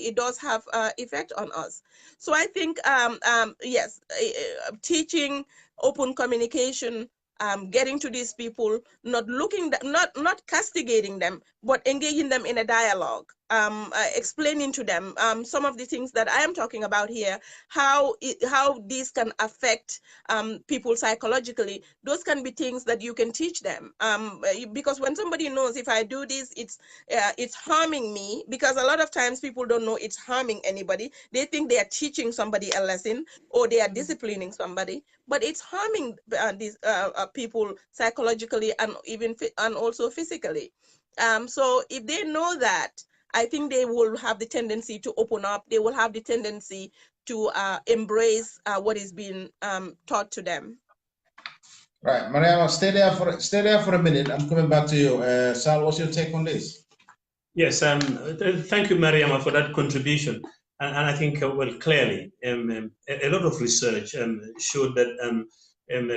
[SPEAKER 4] it does have effect on us. So I think, yes, teaching open communication, getting to these people, not castigating them, but engaging them in a dialogue, explaining to them some of the things that I am talking about here, how these can affect people psychologically. Those can be things that you can teach them, because when somebody knows, if I do this, it's harming me, because a lot of times people don't know it's harming anybody. They think they are teaching somebody a lesson, or they are disciplining somebody, but it's harming these people psychologically, and also physically. So if they know that, I think they will have the tendency to open up. They will have the tendency to embrace what is being taught to them.
[SPEAKER 1] Right, Mariama, stay there for a minute. I'm coming back to you. Sal, what's your take on this?
[SPEAKER 2] Yes, thank you, Mariama, for that contribution. And I think, well, clearly, a lot of research showed that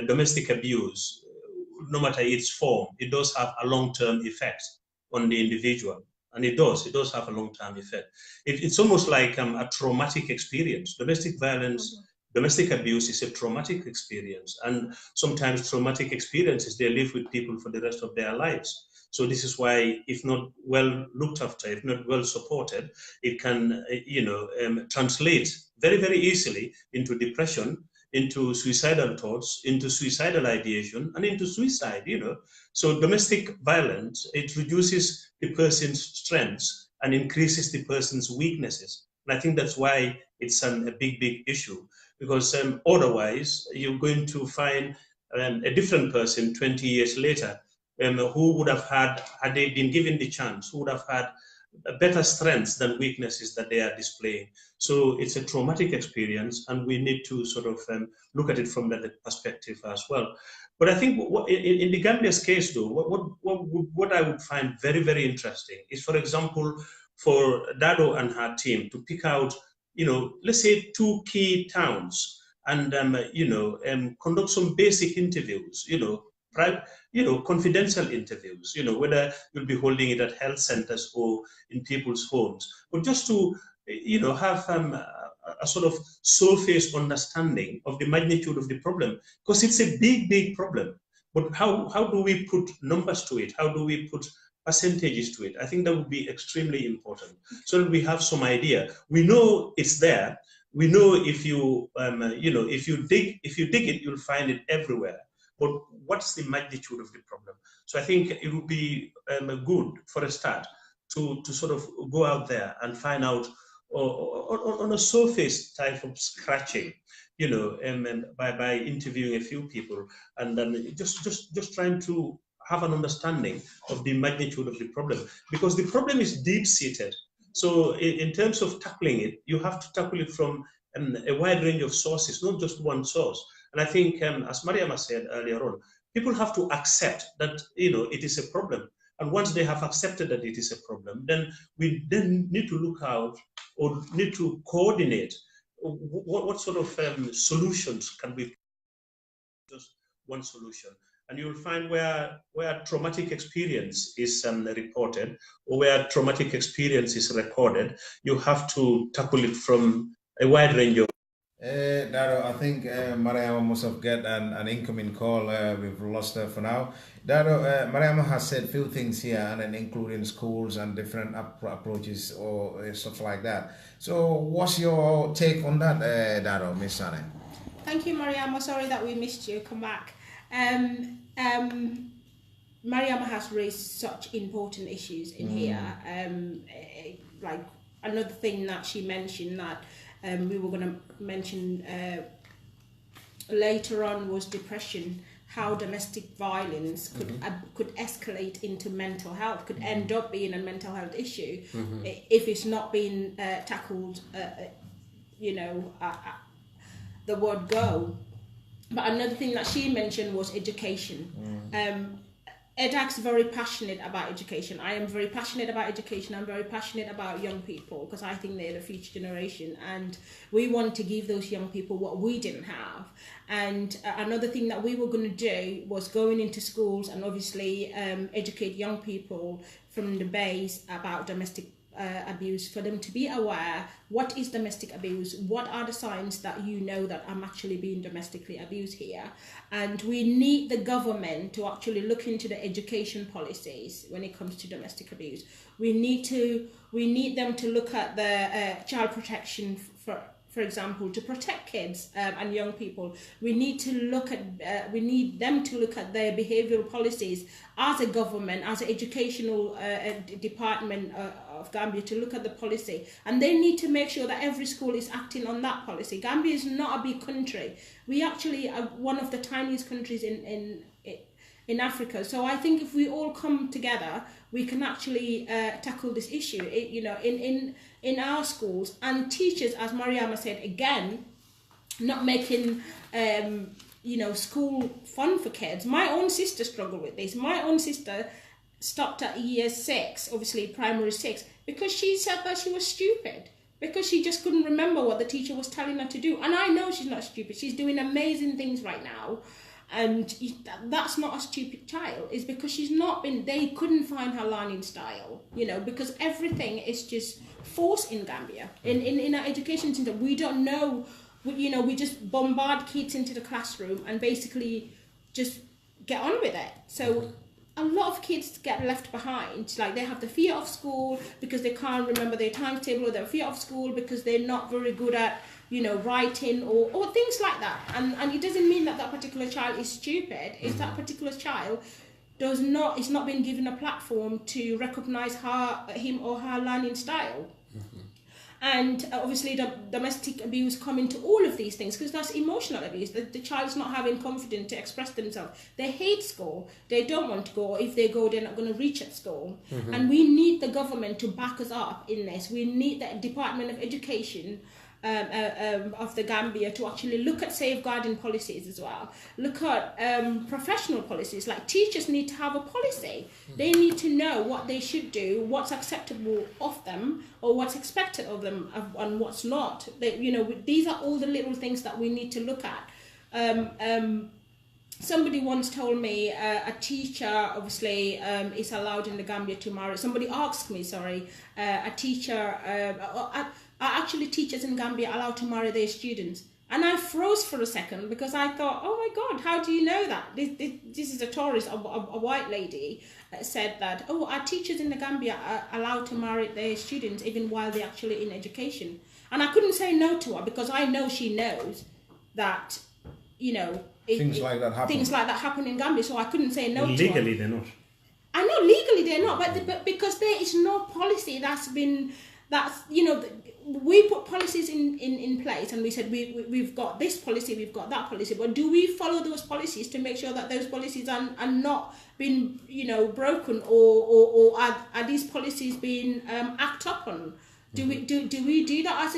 [SPEAKER 2] domestic abuse, no matter its form, it does have a long-term effect on the individual. And it does have a long-term effect. It's almost like a traumatic experience. Domestic violence, domestic abuse is a traumatic experience. And sometimes traumatic experiences, they live with people for the rest of their lives. So this is why, if not well looked after, if not well supported, it can, translate very, very easily into depression, into suicidal thoughts, into suicidal ideation, and into suicide. So domestic violence, it reduces the person's strengths and increases the person's weaknesses. And I think that's why it's a big, big issue, because otherwise you're going to find a different person 20 years later, who would have had they been given the chance, who would have had better strengths than weaknesses that they are displaying. So it's a traumatic experience, and we need to sort of look at it from that perspective as well. But I think in the Gambia's case, though, what I would find very, very interesting is, for example, for Dado and her team to pick out, let's say 2 key towns, and conduct some basic interviews, confidential interviews, whether you'll be holding it at health centers or in people's homes, but just to, have a sort of surface understanding of the magnitude of the problem, because it's a big, big problem. But how do we put numbers to it? How do we put percentages to it? I think that would be extremely important, so that we have some idea. We know it's there. We know if you, if you dig it, you'll find it everywhere. But what's the magnitude of the problem? So I think it would be good for a start to sort of go out there and find out, on a surface type of scratching, by interviewing a few people, and then just trying to have an understanding of the magnitude of the problem, because the problem is deep-seated. So in terms of tackling it, you have to tackle it from a wide range of sources, not just one source. And I think, as Mariama said earlier on, people have to accept that, it is a problem. And once they have accepted that it is a problem, then we then need to look out, or need to coordinate what sort of solutions can be just one solution? And you'll find where traumatic experience is reported, or where traumatic experience is recorded, you have to tackle it from a wide range of.
[SPEAKER 1] Daro, I think Mariama must have got an incoming call. We've lost her for now. Daro, Mariama has said few things here, and then including schools and different approaches or stuff like that. So, what's your take on that, Daro, Miss Sane?
[SPEAKER 3] Thank you, Mariama. Sorry that we missed you. Come back. Mariama has raised such important issues in here. Like another thing that she mentioned that we were going to mention later on was depression. How domestic violence could escalate into mental health, could end up being a mental health issue if it's not being tackled. The word go. But another thing that she mentioned was education. Edag's very passionate about education. I am very passionate about education. I'm very passionate about young people because I think they're the future generation, and we want to give those young people what we didn't have. And another thing that we were going to do was going into schools and obviously educate young people from the base about domestic abuse, for them to be aware what is domestic abuse, what are the signs that you know that I'm actually being domestically abused here. And we need the government to actually look into the education policies when it comes to domestic abuse. We need them to look at the child protection for example, to protect kids and young people. We need them to look at their behavioural policies as a government, as an educational department of Gambia, to look at the policy, and they need to make sure that every school is acting on that policy. Gambia is not a big country. We actually are one of the tiniest countries in Africa. So I think if we all come together, we can actually tackle this issue. In our schools, and teachers, as Mariama said again, not making school fun for kids. My own sister struggled with this. My own sister stopped at year 6, obviously primary 6, because she said that she was stupid, because she just couldn't remember what the teacher was telling her to do. And I know she's not stupid. She's doing amazing things right now. And that's not a stupid child. It's because they couldn't find her learning style, because everything is just forced in Gambia. In our education system, we don't know, we just bombard kids into the classroom and basically just get on with it. So a lot of kids get left behind. Like, they have the fear of school because they can't remember their timetable, or their fear of school because they're not very good at writing or things like that. And it doesn't mean that particular child is stupid. It's that particular child is not being given a platform to recognize him or her learning style. And obviously the domestic abuse come into all of these things, because that's emotional abuse. The child's not having confidence to express themselves. They hate school. They don't want to go. If they go, they're not going to reach at school. And we need the government to back us up in this. We need the Department of Education of the Gambia to actually look at safeguarding policies as well. Look at professional policies. Like, teachers need to have a policy. They need to know what they should do, what's acceptable of them, or what's expected of them, and what's not. These are all the little things that we need to look at. Somebody once told me a teacher obviously is allowed in the Gambia to marry. Somebody asked me, a teacher, are actually teachers in Gambia allowed to marry their students? And I froze for a second, because I thought, oh my God, how do you know that? This is a tourist, a white lady said that, our teachers in the Gambia are allowed to marry their students even while they're actually in education. And I couldn't say no to her, because I know she knows that,
[SPEAKER 1] things like that happen
[SPEAKER 3] in Gambia, so I couldn't say no to her.
[SPEAKER 2] Legally, they're not.
[SPEAKER 3] I know legally they're not, but because there is no policy we put policies in place, and we said we've got this policy, we've got that policy, but do we follow those policies to make sure that those policies are not being broken, or are these policies being acted upon? Do we do that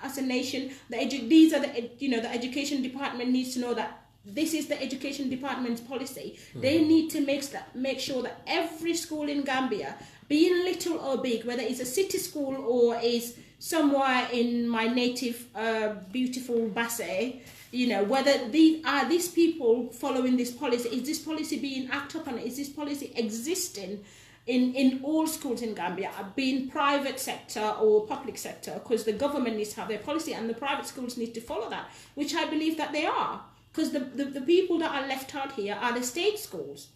[SPEAKER 3] as a nation? These are the education department needs to know that this is the education department's policy. They need to make sure that every school in Gambia being little or big, whether it's a city school or is somewhere in my native beautiful Basse, you know, whether these people following this policy, is this policy being acted upon, is this policy existing in all schools in Gambia, being private sector or public sector, because the government needs to have their policy and the private schools need to follow that, which I believe that they are, because the people that are left out here are the state schools.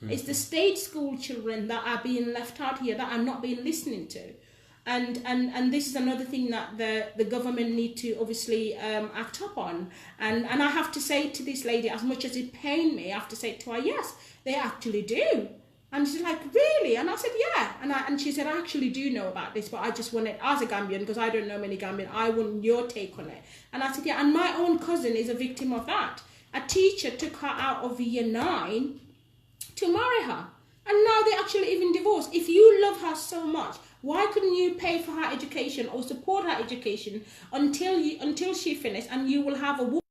[SPEAKER 3] It's the state school children that are being left out here, that are not being listening to. And this is another thing that the government need to obviously act upon. And I have to say to this lady, as much as it pained me, I have to say to her, yes, they actually do. And she's like, really? And I said, yeah. And she said, I actually do know about this, but I just want it as a Gambian, because I don't know many Gambian. I want your take on it. And I said, yeah. And my own cousin is a victim of that. A teacher took her out of year 9 to marry her. And now they actually even divorced. If you love her so much, why couldn't you pay for her education or support her education until she finished, and you will have a woman?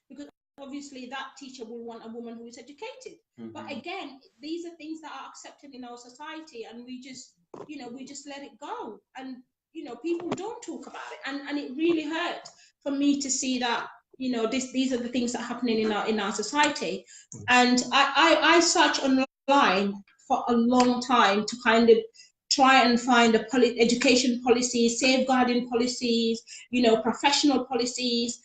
[SPEAKER 3] Because obviously that teacher will want a woman who is educated. But again, these are things that are accepted in our society, and we just let it go. And people don't talk about it, and it really hurt for me to see that these are the things that are happening in our society. And I searched online for a long time to kind of try and find education policies, safeguarding policies, professional policies,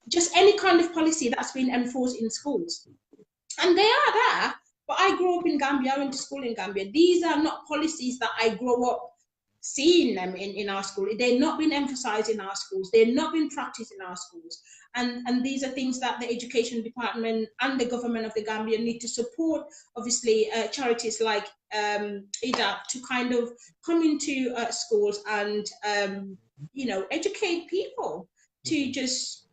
[SPEAKER 3] just any kind of policy that's been enforced in schools. And they are there. But I grew up in Gambia, I went to school in Gambia. These are not policies that I grew up seeing them in our school. They're not being emphasized in our schools. They're not being practiced in our schools. And these are things that the education department and the government of the Gambia need to support. Obviously, charities like Edag to kind of come into schools and educate people to just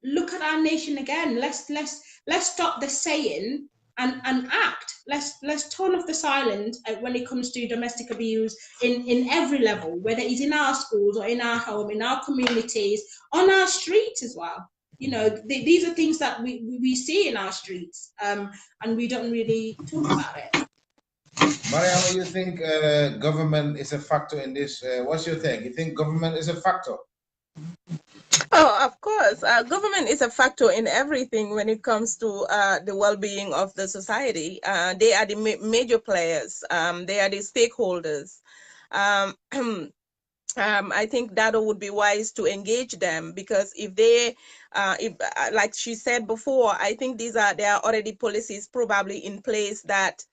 [SPEAKER 3] look at our nation again. Let's stop the saying and act. Let's turn off the silence when it comes to domestic abuse in every level, whether it's in our schools or in our home, in our communities, on our streets as well. These are things that we see in our streets, and we don't really talk about it.
[SPEAKER 1] Mariama, you think government is a factor in this? What's your take? You think government is a factor?
[SPEAKER 4] Oh, of course. Government is a factor in everything when it comes to the well-being of the society. They are the major players. They are the stakeholders. I think that would be wise to engage them, because if they, like she said before, I think there are already policies probably in place that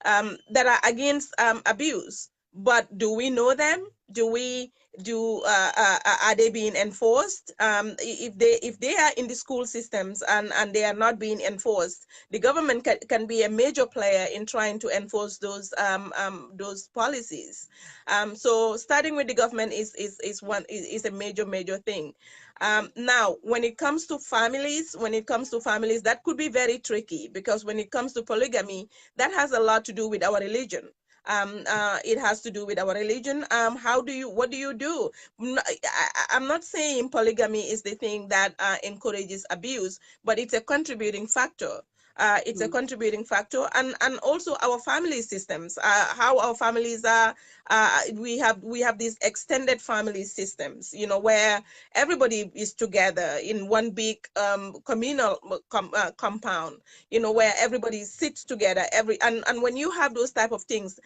[SPEAKER 4] are against abuse. But do we know them? Are they being enforced? If they are in the school systems and they are not being enforced, the government can be a major player in trying to enforce those policies. So starting with the government is a major thing. Now, when it comes to families, that could be very tricky, because when it comes to polygamy, that has a lot to do with our religion. It has to do with our religion. What do you do? I'm not saying polygamy is the thing that encourages abuse, but it's a contributing factor. It's a contributing factor, and also our family systems, how our families are. We have these extended family systems, where everybody is together in one big communal compound, where everybody sits together. And when you have those type of things,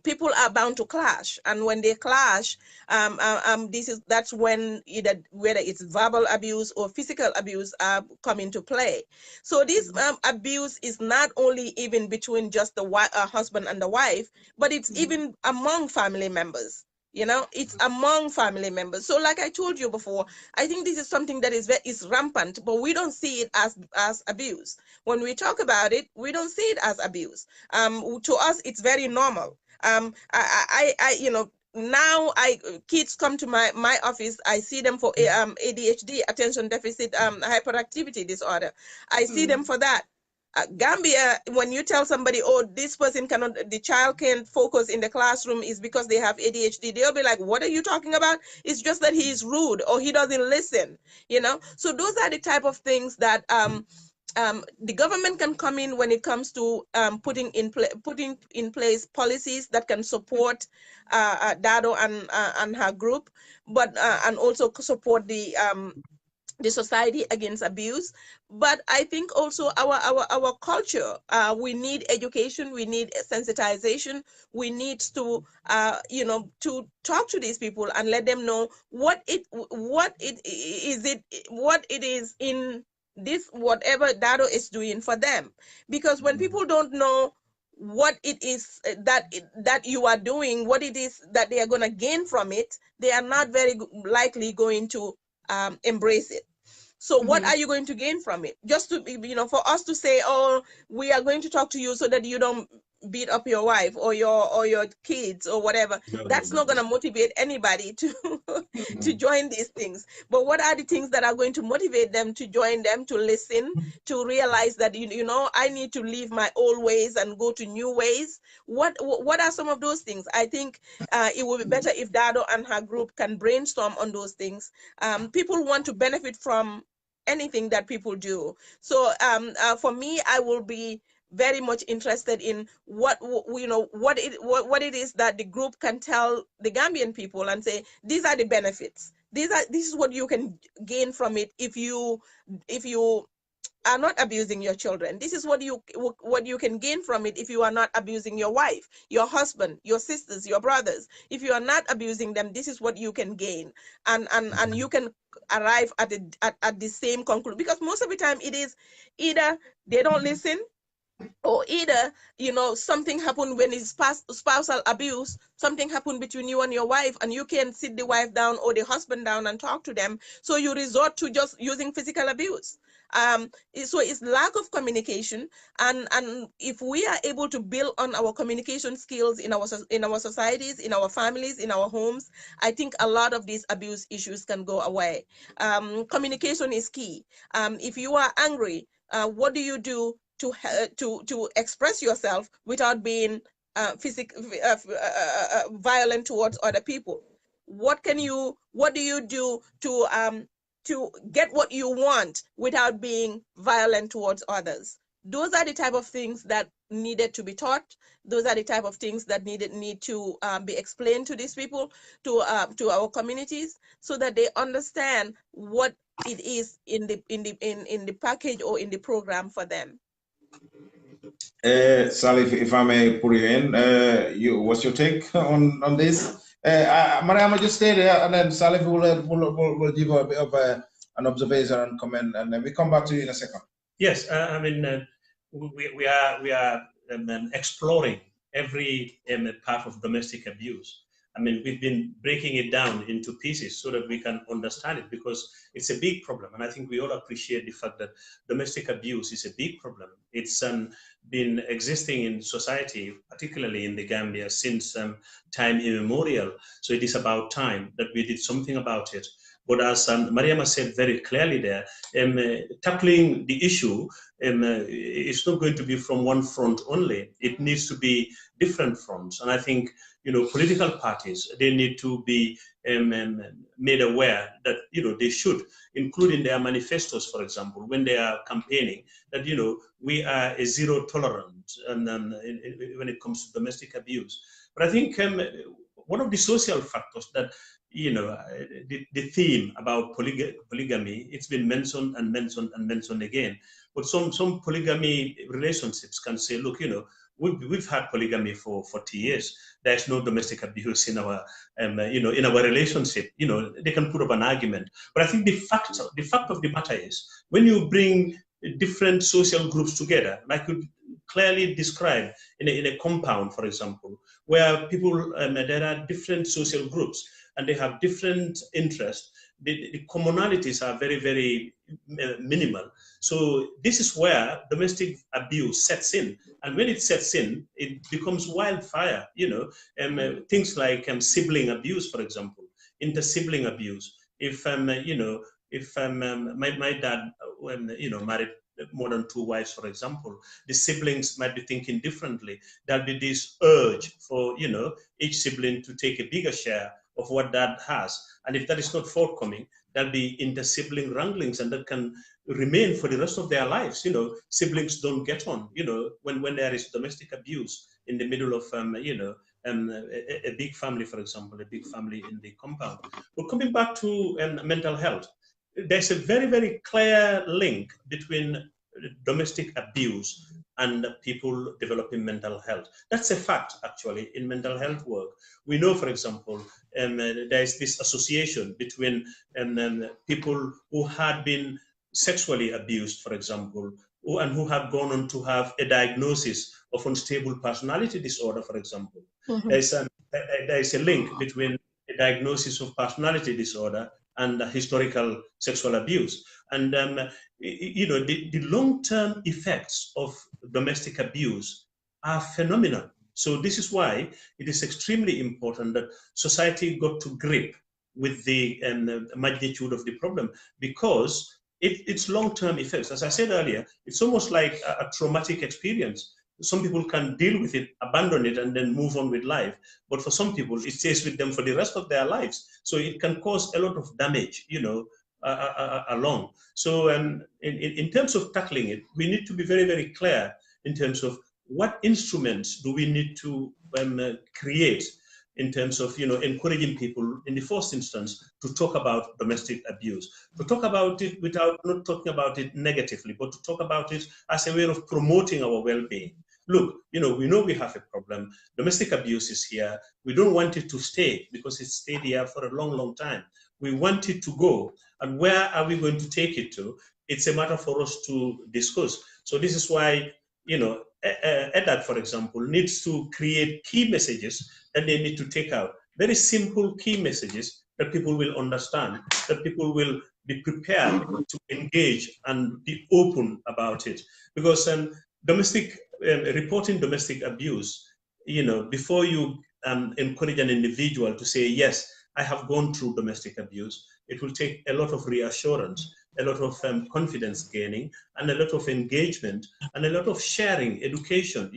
[SPEAKER 4] people are bound to clash, and when they clash, that's when whether it's verbal abuse or physical abuse come into play. So this abuse is not only even between just the husband and the wife, but it's even among family members. It's among family members. So like I told you before, I think this is something that is rampant, but we don't see it as abuse. When we talk about it, we don't see it as abuse. To us, it's very normal. Now kids come to my office, I see them for ADHD, attention deficit hyperactivity disorder. I see them for that. Gambia, when you tell somebody, oh, the child can't focus in the classroom is because they have ADHD, they'll be like, what are you talking about? It's just that he's rude or he doesn't listen, So those are the type of things that the government can come in when it comes to putting in place policies that can support Dado and her group, but and also support the society against abuse. But I think also our culture, we need education, we need sensitization, we need to to talk to these people and let them know what it is in this whatever Dado is doing for them. Because when people don't know what it is that you are doing, what it is that they are going to gain from it, they are not very likely going to embrace it. So what are you going to gain from it? Just to, for us to say, oh, we are going to talk to you so that you don't beat up your wife or your kids or whatever. That's not going to motivate anybody to to join these things. But what are the things that are going to motivate them to join them, to listen, to realize that I need to leave my old ways and go to new ways? What are some of those things? I think it would be better if Dado and her group can brainstorm on those things. People want to benefit from anything that people do. So for me, I will be very much interested in what it is that the group can tell the Gambian people and say, these are the benefits. This is what you can gain from it if you are not abusing your children. This is what you can gain from it if you are not abusing your wife, your husband, your sisters, your brothers. If you are not abusing them, this is what you can gain, and you can arrive at the same conclusion. Because most of the time it is either they don't listen, or either something happened when it's spousal abuse, something happened between you and your wife, and you can't sit the wife down or the husband down and talk to them, so you resort to just using physical abuse. So it's lack of communication, and if we are able to build on our communication skills in our societies, in our families, in our homes, I think a lot of these abuse issues can go away. Communication is key. If you are angry, what do you do to express yourself without being violent towards other people? What do you do to get what you want without being violent towards others? Those are the type of things that needed to be taught. Those are the type of things that need to be explained to these people, to our communities, so that they understand what it is in the package or in the program for them.
[SPEAKER 1] Salif, if I may put you in, what's your take on this? Mariama, just stay there, and then Salif will give a bit of an observation and comment, and then we come back to you in a second.
[SPEAKER 2] Yes, I mean, we are exploring every part of domestic abuse. I mean, we've been breaking it down into pieces so that we can understand it, because it's a big problem. And I think we all appreciate the fact that domestic abuse is a big problem. It's been existing in society, particularly in the Gambia, since time immemorial. So it is about time that we did something about it. But as Mariama said very clearly there, tackling the issue is not going to be from one front only. It needs to be different fronts. And I think, political parties, they need to be made aware that, they should, including their manifestos, for example, when they are campaigning, that, we are a zero tolerance and when it comes to domestic abuse. But I think one of the social factors that, the theme about polygamy, it's been mentioned and mentioned and mentioned again. But some polygamy relationships can say, look, we've had polygamy for 40 years. There's no domestic abuse in our, in our relationship. They can put up an argument. But I think the fact of the matter is, when you bring different social groups together, like you clearly described in a compound, for example, where people, there are different social groups and they have different interests, the commonalities are very, very minimal. So this is where domestic abuse sets in. And when it sets in, it becomes wildfire, things like sibling abuse, for example, inter-sibling abuse. If, if my dad, married more than 2 wives, for example, the siblings might be thinking differently. There'll be this urge for, each sibling to take a bigger share of what dad has. And if that is not forthcoming, there'll be inter-sibling wranglings, and that can remain for the rest of their lives. Siblings don't get on, when there is domestic abuse in the middle of, a big family, for example, a big family in the compound. But coming back to mental health, there's a very, very clear link between domestic abuse and people developing mental health. That's a fact, actually, in mental health work. We know, for example, there's this association between people who had been sexually abused, for example, and who have gone on to have a diagnosis of unstable personality disorder, for example.
[SPEAKER 4] Mhm.
[SPEAKER 2] There's a link between a diagnosis of personality disorder and historical sexual abuse. And the long-term effects of domestic abuse are phenomenal. So this is why it is extremely important that society got to grip with the magnitude of the problem, because its long-term effects, as I said earlier, it's almost like a traumatic experience. Some people can deal with it, abandon it, and then move on with life. But for some people, it stays with them for the rest of their lives. So it can cause a lot of damage, along. So in terms of tackling it, we need to be very, very clear in terms of what instruments do we need to create in terms of encouraging people in the first instance to talk about domestic abuse, to talk about it without not talking about it negatively, but to talk about it as a way of promoting our well-being. Look, we know we have a problem. Domestic abuse is here. We don't want it to stay because it's stayed here for a long, long time. We want it to go. And where are we going to take it to? It's a matter for us to discuss. So this is why, Edag, for example, needs to create key messages that they need to take out. Very simple key messages that people will understand, that people will be prepared to engage and be open about it. Because reporting domestic abuse, before you encourage an individual to say, yes, I have gone through domestic abuse, it will take a lot of reassurance, a lot of confidence gaining, and a lot of engagement, and a lot of sharing, education,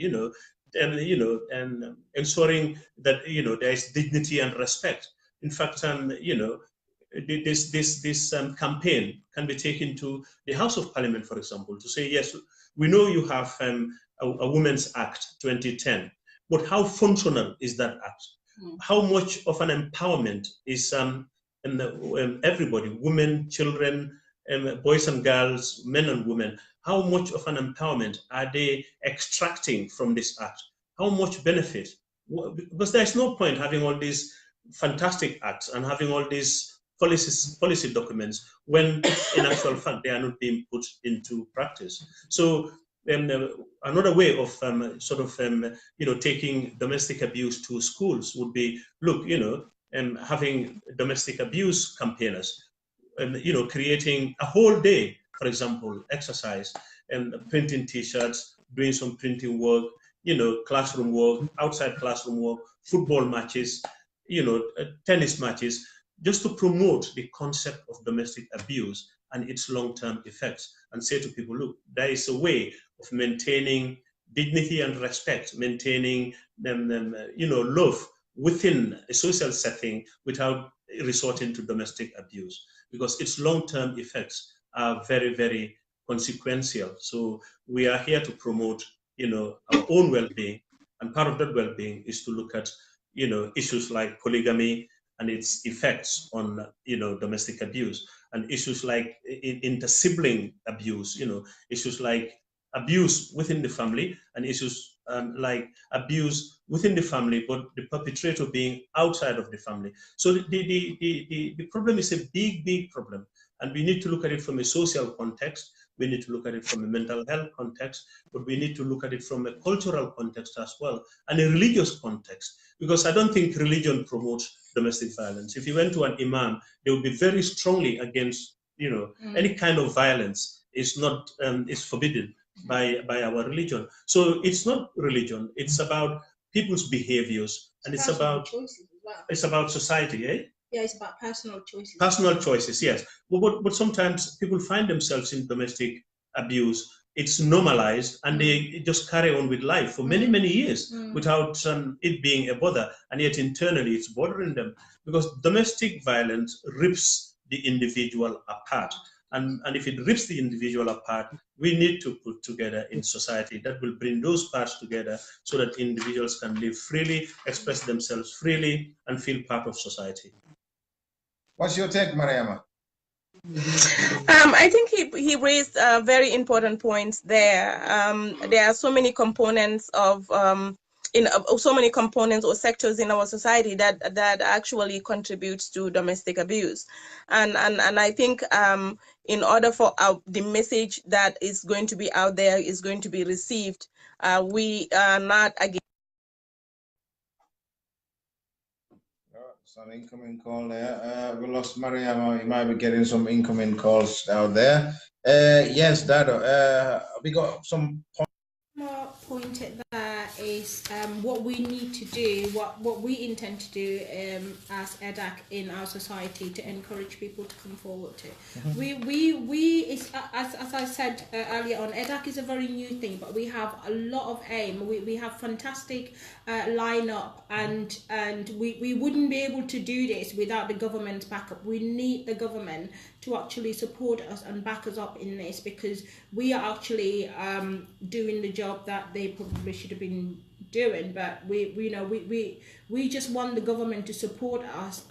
[SPEAKER 2] and ensuring that there is dignity and respect. In fact, this campaign can be taken to the House of Parliament, for example, to say, yes, we know you have a Women's Act 2010, but how functional is that act? How much of an empowerment is everybody, women, children, boys and girls, men and women, how much of an empowerment are they extracting from this act? How much benefit? Because there's no point having all these fantastic acts and having all these policy documents when in actual fact they are not being put into practice. So another way of taking domestic abuse to schools would be, look, having domestic abuse campaigners, creating a whole day, for example, exercise and printing T-shirts, doing some printing work, classroom work, outside classroom work, football matches, tennis matches, just to promote the concept of domestic abuse and its long-term effects, and say to people, look, there is a way of maintaining dignity and respect, maintaining love within a social setting without resorting to domestic abuse, because its long-term effects are very, very consequential. So we are here to promote, our own well-being, and part of that well-being is to look at, issues like polygamy and its effects on, domestic abuse, and issues like inter-sibling abuse, issues like abuse within the family, and issues like abuse within the family, but the perpetrator being outside of the family. So the problem is a big, big problem. And we need to look at it from a social context. We need to look at it from a mental health context, but we need to look at it from a cultural context as well, and a religious context, because I don't think religion promotes domestic violence. If you went to an imam, they would be very strongly against, any kind of violence is not, is forbidden by our religion. So it's not religion, it's about people's behaviors, and it's about
[SPEAKER 3] choices as well.
[SPEAKER 2] It's about society, eh?
[SPEAKER 3] Yeah, it's about personal choices.
[SPEAKER 2] Personal choices, yes. But sometimes people find themselves in domestic abuse. It's normalized, and they just carry on with life for many, many years without it being a bother. And yet internally it's bothering them, because domestic violence rips the individual apart. And if it rips the individual apart, we need to put together in society that will bring those parts together so that individuals can live freely, express themselves freely, and feel part of society.
[SPEAKER 1] What's your take, Mariama?
[SPEAKER 4] I think he raised very important points there. There are so many components of so many components or sectors in our society that actually contributes to domestic abuse, and I think in order for the message that is going to be out there is going to be received, we are not again.
[SPEAKER 1] Some incoming call there. We lost Mariama. You might be getting some incoming calls out there. Yes, Dado. We got some
[SPEAKER 3] more pointed there is what we need to do, what we intend to do as Edag in our society to encourage people to come forward to. We is as I said earlier on, Edag is a very new thing, but we have a lot of aim. We have fantastic lineup, and we wouldn't be able to do this without the government's backup. We need the government to actually support us and back us up in this, because we are actually doing the job that they probably should have been doing. But we just want the government to support us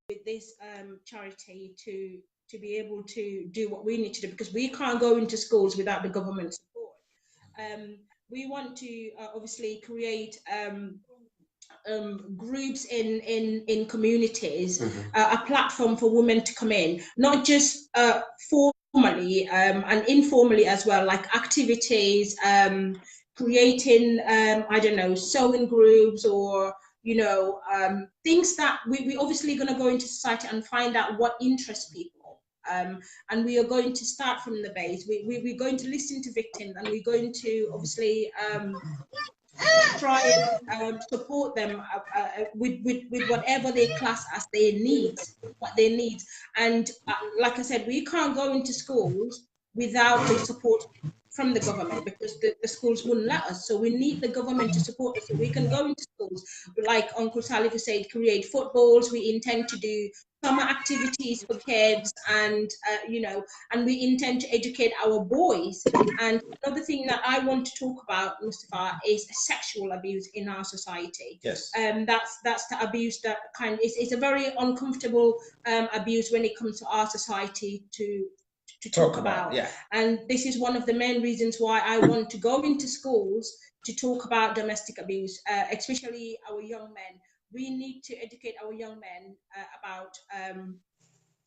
[SPEAKER 3] with this charity to be able to do what we need to do, because we can't go into schools without the government support. We want to obviously create groups in communities, a platform for women to come in, not just formally and informally as well, like activities, creating I don't know, sewing groups, or things that we obviously going to go into society and find out what interests people. And we are going to start from the base. We're going to listen to victims, and we're going to obviously try and support them with whatever they class as their needs, what they need. And like I said, we can't go into schools without the support from the government, because the schools wouldn't let us. So we need the government to support us so we can go into schools. Like Uncle Salif said, create footballs. We intend to do summer activities for kids, and and we intend to educate our boys. And another thing that I want to talk about, Mustafa, is sexual abuse in our society.
[SPEAKER 1] Yes.
[SPEAKER 3] That's the abuse that it's a very uncomfortable abuse when it comes to our society to talk about.
[SPEAKER 1] Yeah.
[SPEAKER 3] And this is one of the main reasons why I want to go into schools to talk about domestic abuse, especially our young men. We need to educate our young men about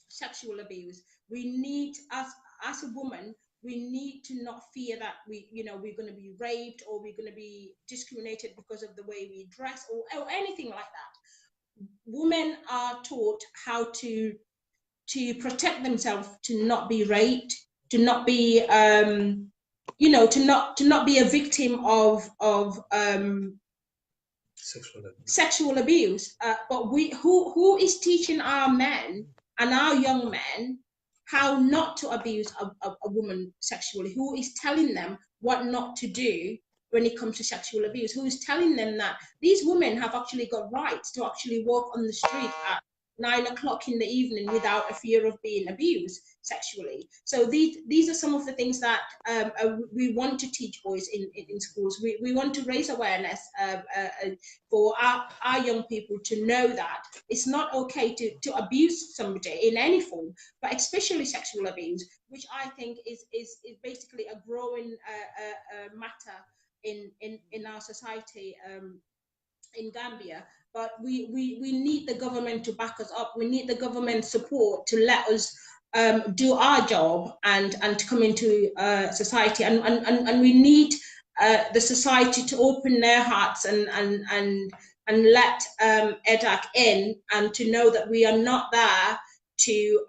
[SPEAKER 3] sexual abuse. We need, as a woman, we need to not fear that we're going to be raped, or we're going to be discriminated because of the way we dress, or anything like that. Women are taught how to protect themselves, to not be raped, to not be to not be a victim of sexual abuse. But who is teaching our men and our young men how not to abuse a woman sexually? Who is telling them what not to do when it comes to sexual abuse? Who is telling them that these women have actually got rights to actually walk on the street at 9 o'clock in the evening without a fear of being abused sexually? So these are some of the things that we want to teach boys in schools. We want to raise awareness for our young people to know that it's not okay to abuse somebody in any form, but especially sexual abuse, which I think is basically a growing matter in our society in Gambia. But we need the government to back us up. We need the government support to let us do our job and to come into society, and we need the society to open their hearts and let Edag in, and to know that we are not there to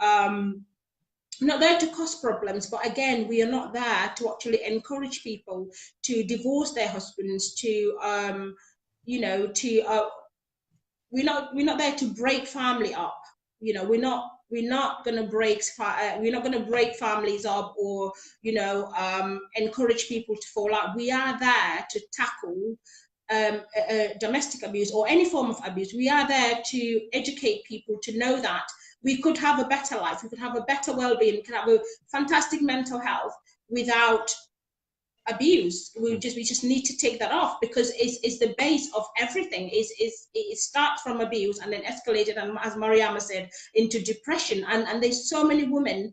[SPEAKER 3] cause problems, but again, we are not there to actually encourage people to divorce their husbands, to we're not there to break family up. We're not going to break families up, or encourage people to fall out. We are there to tackle domestic abuse or any form of abuse. We are there to educate people to know that we could have a better life, we could have a better well-being, we could have a fantastic mental health without abuse. We just need to take that off, because it's the base of everything. It starts from abuse and then escalated, and as Mariama said, into depression. And there's so many women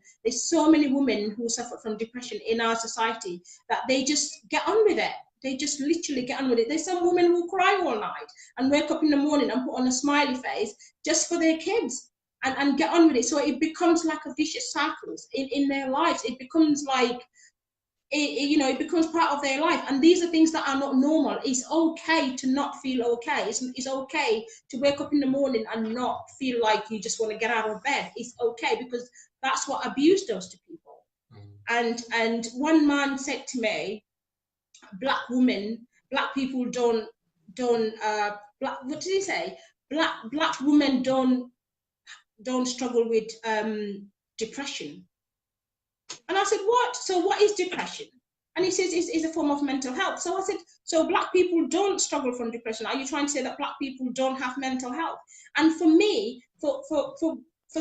[SPEAKER 3] who suffer from depression in our society that they just get on with it. They just literally get on with it. There's some women who cry all night and wake up in the morning and put on a smiley face just for their kids and get on with it. So it becomes like a vicious cycle in their lives. It becomes like, it becomes part of their life. And these are things that are not normal. It's okay to not feel okay. It's okay to wake up in the morning and not feel like you just want to get out of bed. It's okay, because that's what abuse does to people. And one man said to me, black people don't what did he say? Black women don't struggle with depression. And I said, what? So what is depression? And he says it's a form of mental health. So I said, so black people don't struggle from depression. Are you trying to say that black people don't have mental health? And for me, for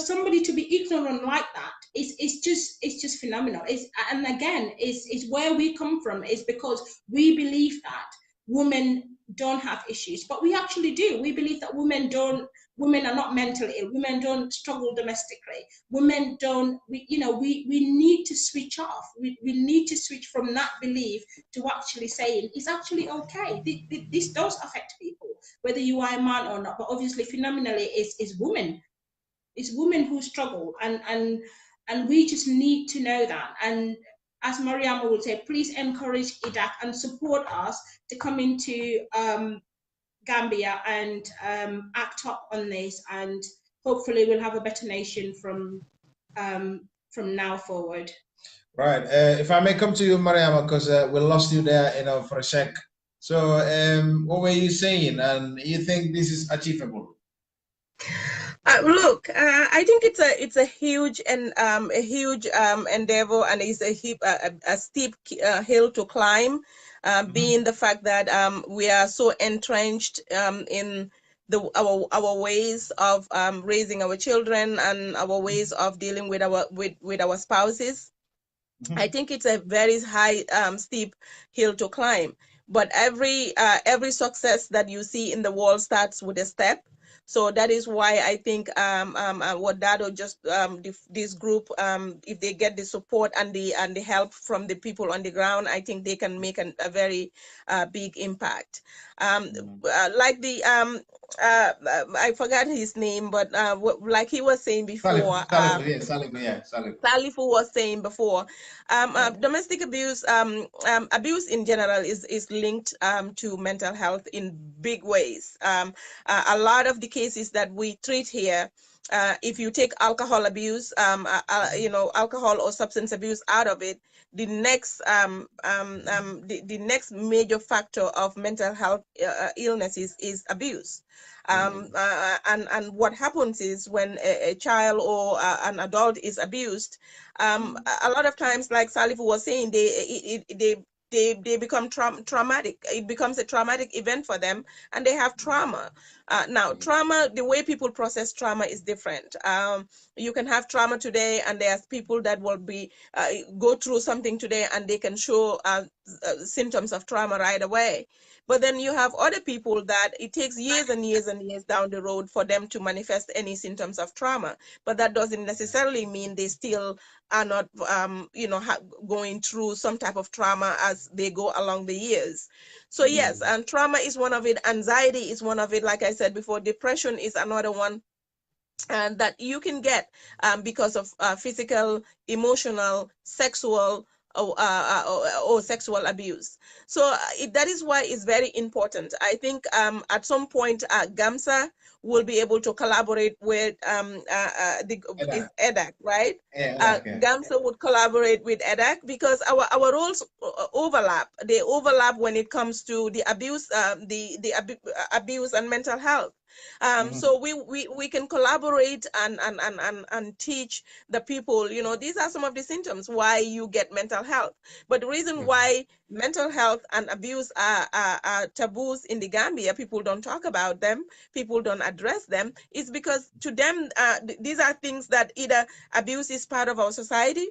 [SPEAKER 3] somebody to be ignorant like that, it's just phenomenal. And again, it's where we come from, is because we believe that women don't have issues, but we actually do. We believe that women are not mentally ill. Women don't struggle domestically. Women don't, we need to switch off. We need to switch from that belief to actually saying it's actually okay. This does affect people, whether you are a man or not, but obviously phenomenally is women. It's women who struggle, and we just need to know that. And as Mariama would say, please encourage Edag and support us to come into Gambia and act up on this, and hopefully we'll have a better nation from now forward.
[SPEAKER 1] Right. If I may come to you, Mariama, because we lost you there, for a sec. So, what were you saying? And you think this is achievable?
[SPEAKER 4] Look, I think it's a huge and a huge endeavor, and it's a steep hill to climb, being the fact that we are so entrenched in our ways of raising our children and our ways of dealing with our spouses. I think it's a very high steep hill to climb, but every success that you see in the world starts with a step. So that is why I think what Dado just this group, if they get the support and the help from the people on the ground, I think they can make a very big impact. Like the I forgot his name, but like he was saying before, Salifu was saying before, domestic abuse, abuse in general is linked to mental health in big ways. A lot of the cases that we treat here, if you take alcohol abuse, alcohol or substance abuse out of it, the next the next major factor of mental health illness is abuse. And what happens is when a child or an adult is abused, a lot of times, like Salifu was saying, they become traumatic. It becomes a traumatic event for them, and they have trauma. Now, trauma, the way people process trauma is different. You can have trauma today, and there's people that will be go through something today, and they can show symptoms of trauma right away. But then you have other people that it takes years and years and years down the road for them to manifest any symptoms of trauma. But that doesn't necessarily mean they still are not, going through some type of trauma as they go along the years. So yes, and trauma is one of it. Anxiety is one of it. Like I said before, depression is another one. And that you can get because of physical, emotional, sexual, or sexual abuse. So that is why it's very important. I think at some point GAMSA will be able to collaborate with Edag, right?
[SPEAKER 1] Yeah,
[SPEAKER 4] GAMSA would collaborate with Edag because our roles overlap. They overlap when it comes to the abuse, abuse and mental health. So we can collaborate and teach the people, you know, these are some of the symptoms why you get mental health. But the reason why mental health and abuse are taboos in the Gambia, people don't talk about them, people don't address them, is because to them, these are things that either abuse is part of our society,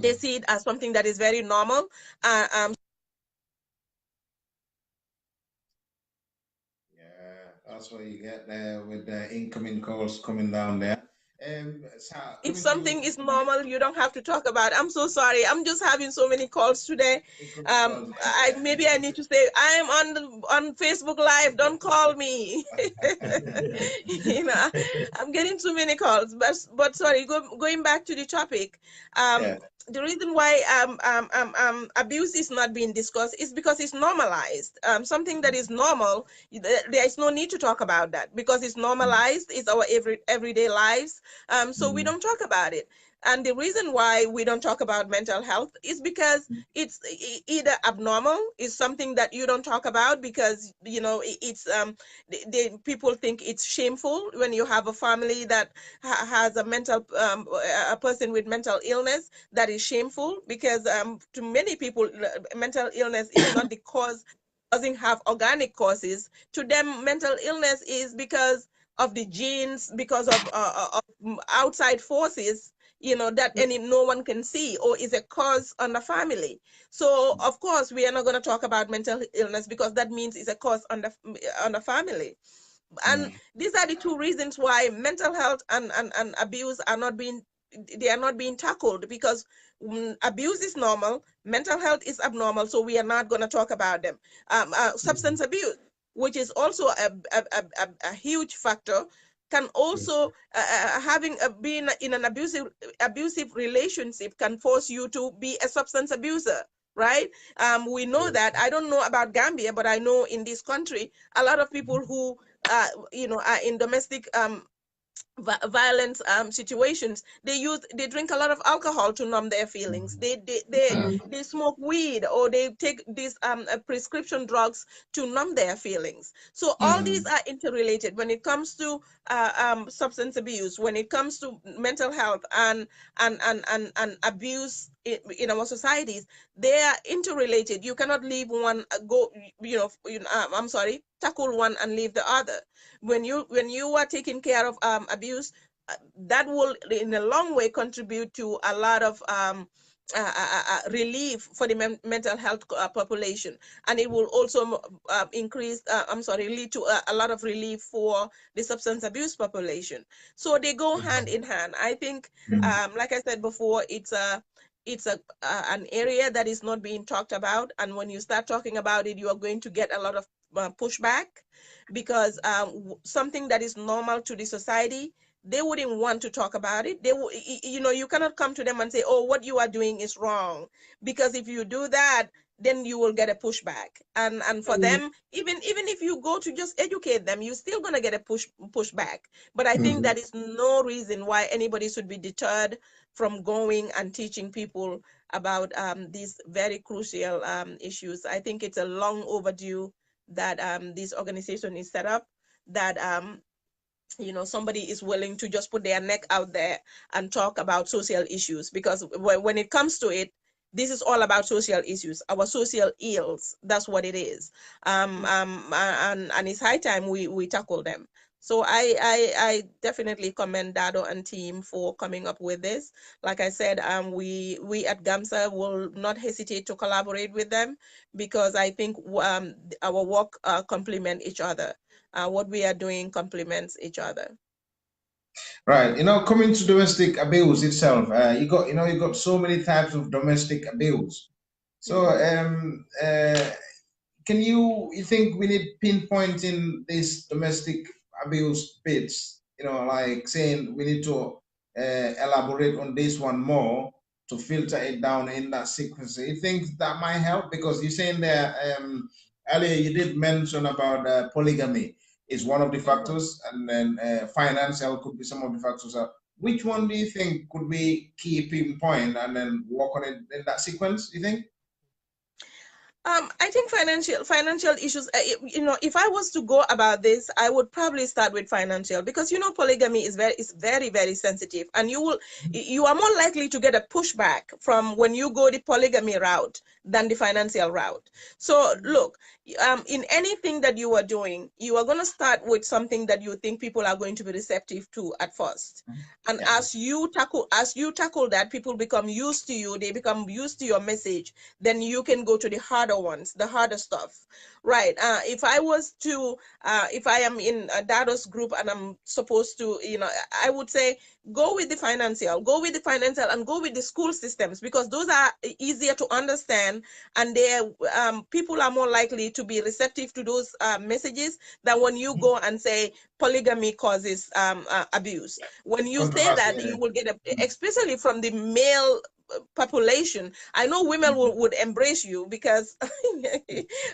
[SPEAKER 4] they see it as something that is very normal.
[SPEAKER 1] Yeah, that's what you get there with the incoming calls coming down there. So
[SPEAKER 4] If
[SPEAKER 1] coming to
[SPEAKER 4] something is normal, you don't have to talk about it. I'm so sorry. I'm just having so many calls today.
[SPEAKER 1] incoming calls,
[SPEAKER 4] I maybe I need to say I am on Facebook Live. Don't call me. You know, I'm getting too many calls. But sorry. Going back to the topic,
[SPEAKER 1] yeah.
[SPEAKER 4] the reason why abuse is not being discussed is because it's normalized. Something that is normal, there is no need to talk about that because it's normalized. It's our everyday lives. So we don't talk about it. And the reason why we don't talk about mental health is because it's either abnormal, is something that you don't talk about because, you know, it's people think it's shameful when you have a family that has a a person with mental illness. That is shameful because to many people, mental illness is not the cause, doesn't have organic causes. To them, mental illness is because of the genes, because of outside forces, you know, that no one can see, or is a cause on the family. So of course we are not going to talk about mental illness because that means it's a cause on the family. And these are the two reasons why mental health and abuse are not being, they are not being tackled, because abuse is normal, mental health is abnormal, so we are not going to talk about them. Substance abuse, which is also a huge factor, can also having being in an abusive relationship can force you to be a substance abuser, right? We know that. I don't know about Gambia, but I know in this country a lot of people who you know, are in domestic violence situations, they drink a lot of alcohol to numb their feelings. They smoke weed, or they take these prescription drugs to numb their feelings. So all these are interrelated when it comes to substance abuse, when it comes to mental health and abuse in our societies. They are interrelated. You cannot leave one go, I'm sorry, tackle one and leave the other. When you are taking care of abuse, that will in a long way contribute to a lot of relief for the mental health population, and it will also increase I'm sorry, lead to a lot of relief for the substance abuse population. So they go hand in hand. I think like I said before, it's an area that is not being talked about, and when you start talking about it, you are going to get a lot of pushback, because something that is normal to the society, they wouldn't want to talk about it. They will, you know, you cannot come to them and say, oh, what you are doing is wrong, because if you do that, then you will get a pushback. And for them, even if you go to just educate them, you're still gonna get a pushback. But I think that is no reason why anybody should be deterred from going and teaching people about these very crucial issues. I think it's a long overdue that this organization is set up, that you know, somebody is willing to just put their neck out there and talk about social issues, because when it comes to it, this is all about social issues, our social ills. That's what it is. And it's high time we tackle them. So I definitely commend Dado and team for coming up with this. Like I said, we at GAMSA will not hesitate to collaborate with them, because I think our work complement each other. What we are doing complements each other.
[SPEAKER 1] Right. You know, coming to domestic abuse itself, you got so many types of domestic abuse. So, can you think we need pinpointing this domestic abuse bits? You know, like saying we need to elaborate on this one more to filter it down in that sequence. You think that might help? Because you're saying there earlier you did mention about polygamy is one of the factors, and then financial could be some of the factors. Which one do you think could we keep in point and then work on it in that sequence? You think?
[SPEAKER 4] I think financial issues. If I was to go about this, I would probably start with financial, because polygamy is very very sensitive, and you are more likely to get a pushback from when you go the polygamy route than the financial route. So look, in anything that you are doing, you are going to start with something that you think people are going to be receptive to at first. And
[SPEAKER 1] Yeah.
[SPEAKER 4] as you tackle that, people become used to you, they become used to your message, then you can go to the harder ones, the harder stuff, right? If I am in a Dados group and I'm supposed to, I would say go with the financial, and go with the school systems, because those are easier to understand, and people are more likely to be receptive to those messages than when you go and say polygamy causes abuse. When you say that,
[SPEAKER 1] Controversy.
[SPEAKER 4] you will get especially from the male population. I know women would embrace you, because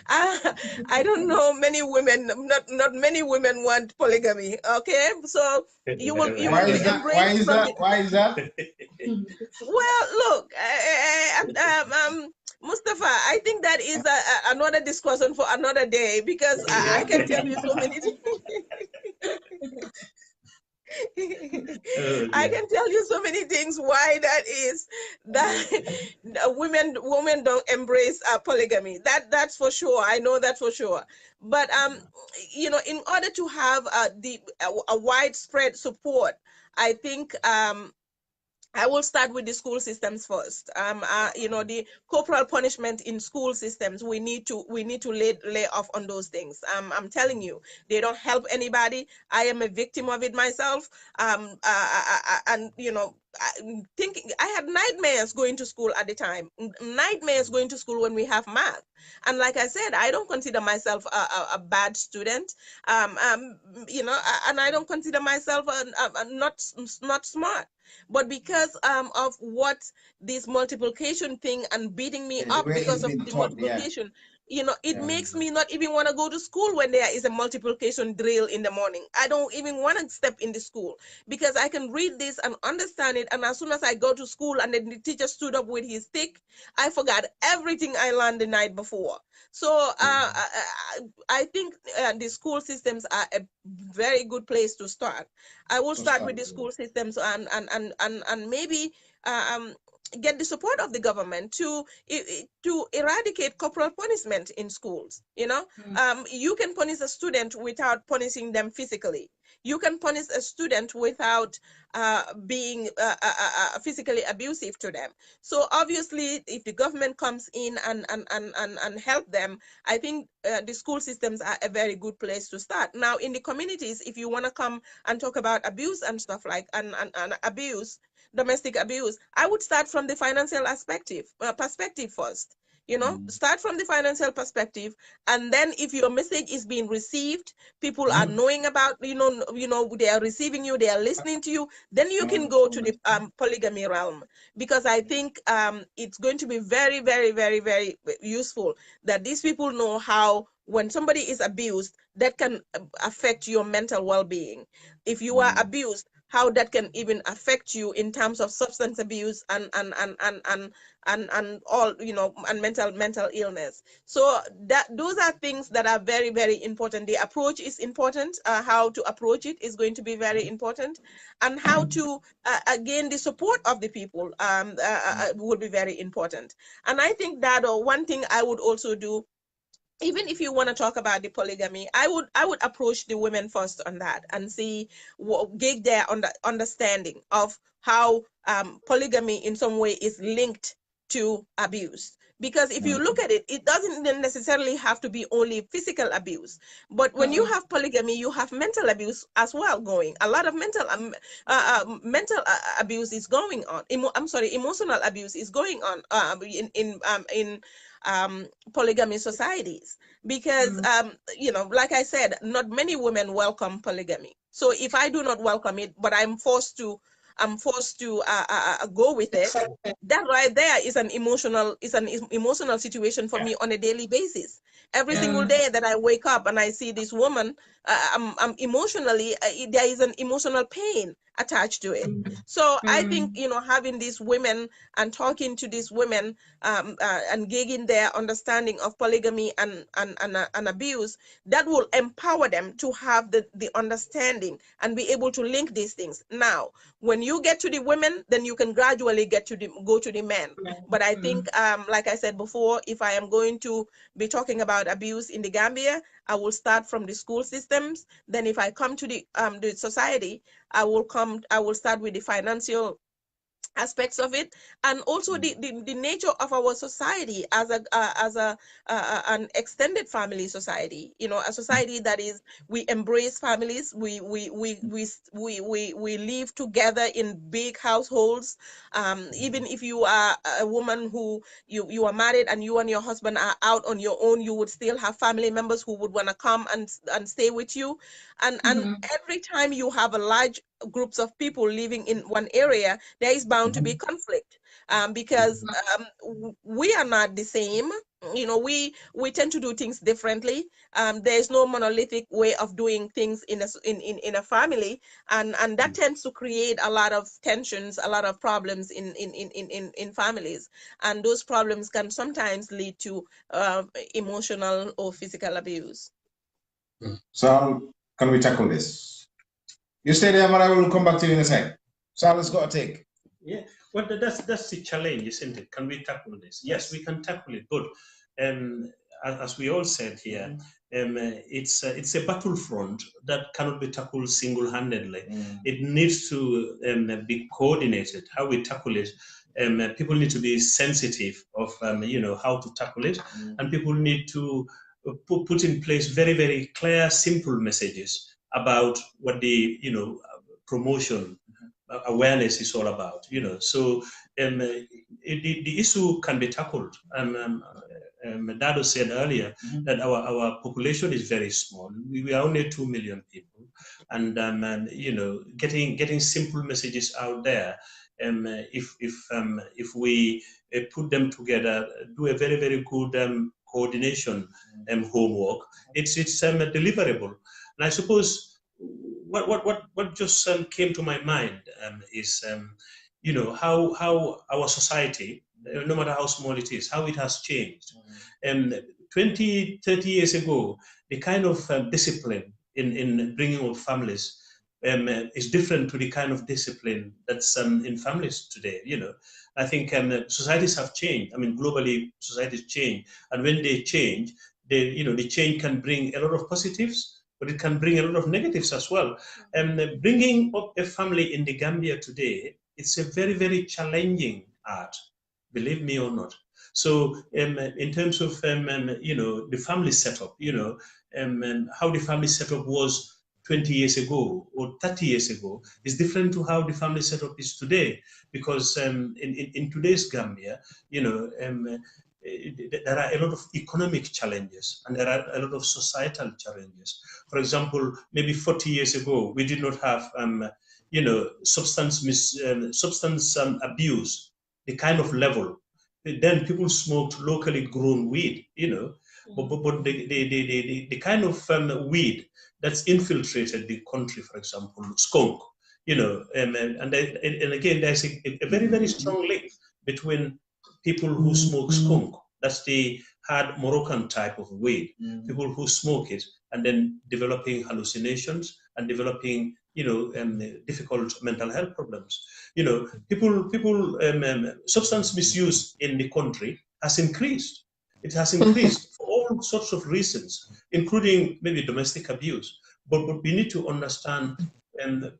[SPEAKER 4] I don't know many women, not many women want polygamy. Okay, so you will
[SPEAKER 1] Why
[SPEAKER 4] be
[SPEAKER 1] is that? Why
[SPEAKER 4] embraced
[SPEAKER 1] is
[SPEAKER 4] from
[SPEAKER 1] that?
[SPEAKER 4] the.
[SPEAKER 1] Why is that?
[SPEAKER 4] Well, look, Mustafa, I think that is another discussion for another day, because I can tell you so many things.
[SPEAKER 2] Oh
[SPEAKER 4] I
[SPEAKER 2] dear.
[SPEAKER 4] can tell you so many things why that is, that women don't embrace polygamy. That's for sure. I know that for sure. But in order to have a widespread support, I think I will start with the school systems first. The corporal punishment in school systems, we need to lay off on those things. I'm telling you, they don't help anybody. I am a victim of it myself. And thinking, I had nightmares going to school at the time. Nightmares going to school when we have math. And like I said, I don't consider myself a bad student. And I don't consider myself not smart, but because of what this multiplication thing and beating me
[SPEAKER 1] Yeah, the
[SPEAKER 4] up
[SPEAKER 1] way it's
[SPEAKER 4] because of
[SPEAKER 1] been
[SPEAKER 4] the
[SPEAKER 1] taught. Yeah.
[SPEAKER 4] multiplication, it
[SPEAKER 1] Yeah.
[SPEAKER 4] makes me not even want to go to school when there is a multiplication drill in the morning. I don't even want to step in the school, because I can read this and understand it, and as soon as I go to school and then the teacher stood up with his stick, I forgot everything I learned the night before. So I think the school systems are a very good place to start. I will
[SPEAKER 1] To
[SPEAKER 4] start
[SPEAKER 1] start.
[SPEAKER 4] with the school systems, and maybe um, get the support of the government to eradicate corporal punishment in schools. You can punish a student without punishing them physically. You can punish a student without being physically abusive to them. So obviously, if the government comes in and help them, I think the school systems are a very good place to start. Now, in the communities, if you want to come and talk about abuse and stuff like and abuse, domestic abuse, I would start from the financial perspective first. Start from the financial perspective, and then if your message is being received, people are knowing about, they are receiving you, they are listening to you, then you can go to the polygamy realm, because I think it's going to be very very very very useful that these people know how, when somebody is abused, that can affect your mental well-being. If you are abused, how that can even affect you in terms of substance abuse and all, and mental illness. So that those are things that are very very important. The approach is important. How to approach it is going to be very important, and how to gain the support of the people would be very important. And I think that one thing I would also do, even if you want to talk about the polygamy, I would approach the women first on that, and see gauge their understanding of how polygamy in some way is linked to abuse. Because if you look at it, it doesn't necessarily have to be only physical abuse, but when you have polygamy, you have mental abuse as well going. A lot of mental abuse is going on. I'm sorry, emotional abuse is going on in polygamy societies, because like I said, not many women welcome polygamy. So if I do not welcome it, but I'm forced to I'm forced to go with it. That right there is an emotional situation for me on a daily basis. Every single day that I wake up and I see this woman, I'm emotionally, there is an emotional pain attached to it. So I think, you know, having these women and talking to these women and gauging their understanding of polygamy and abuse, that will empower them to have the understanding and be able to link these things. Now, when you get to the women, then you can gradually go to the men. But I think, like I said before, if I am going to be talking about abuse in the Gambia, I will start from the school systems. Then if I come to the society, I will start with the financial aspects of it, and also the nature of our society as an extended family society. You know, a society that is, we embrace families, we live together in big households. Even if you are a woman who you are married and you and your husband are out on your own, you would still have family members who would want to come and stay with you. And every time you have a large groups of people living in one area, there is bound to be conflict, because we are not the same. You know, we tend to do things differently. There's no monolithic way of doing things in a family, and that tends to create a lot of tensions, a lot of problems in families, and those problems can sometimes lead to emotional or physical abuse.
[SPEAKER 1] So can we tackle this? You stay there, but I will come back to you in a sec. Charles got a take.
[SPEAKER 2] Yeah, well, that's the challenge, isn't it? Can we tackle this? Yes, we can tackle it, but as we all said here, it's a battlefront that cannot be tackled single-handedly. It needs to be coordinated. How we tackle it, people need to be sensitive of you know, how to tackle it, and people need to put in place very, very clear, simple messages about what the, you know, promotion, awareness is all about, you know. So the issue can be tackled. Dado said earlier that our population is very small. We are only 2 million people, and you know, getting simple messages out there. If we put them together, do a very, very good coordination homework, it's deliverable. And I suppose what just came to my mind is, you know, how our society, no matter how small it is, how it has changed. 20, 30 years ago, the kind of discipline in bringing up families is different to the kind of discipline that's in families today. You know, I think societies have changed. I mean, globally, societies change, and when they change, the change can bring a lot of positives, but it can bring a lot of negatives as well. Bringing up a family in the Gambia today, it's a very, very challenging art, believe me or not. So in terms of, you know, the family setup, you know, how the family setup was 20 years ago or 30 years ago is different to how the family setup is today, because in today's Gambia, you know, there are a lot of economic challenges and there are a lot of societal challenges. For example, maybe 40 years ago, we did not have, you know, substance abuse, the kind of level. Then people smoked locally grown weed, you know, but the kind of weed that's infiltrated the country, for example, skunk, you know, and again, there's a very, very strong link between people who smoke skunk, that's the hard Moroccan type of weed, people who smoke it and then developing hallucinations and developing, you know, difficult mental health problems. You know, substance misuse in the country has increased. It has increased for all sorts of reasons, including maybe domestic abuse. But we need to understand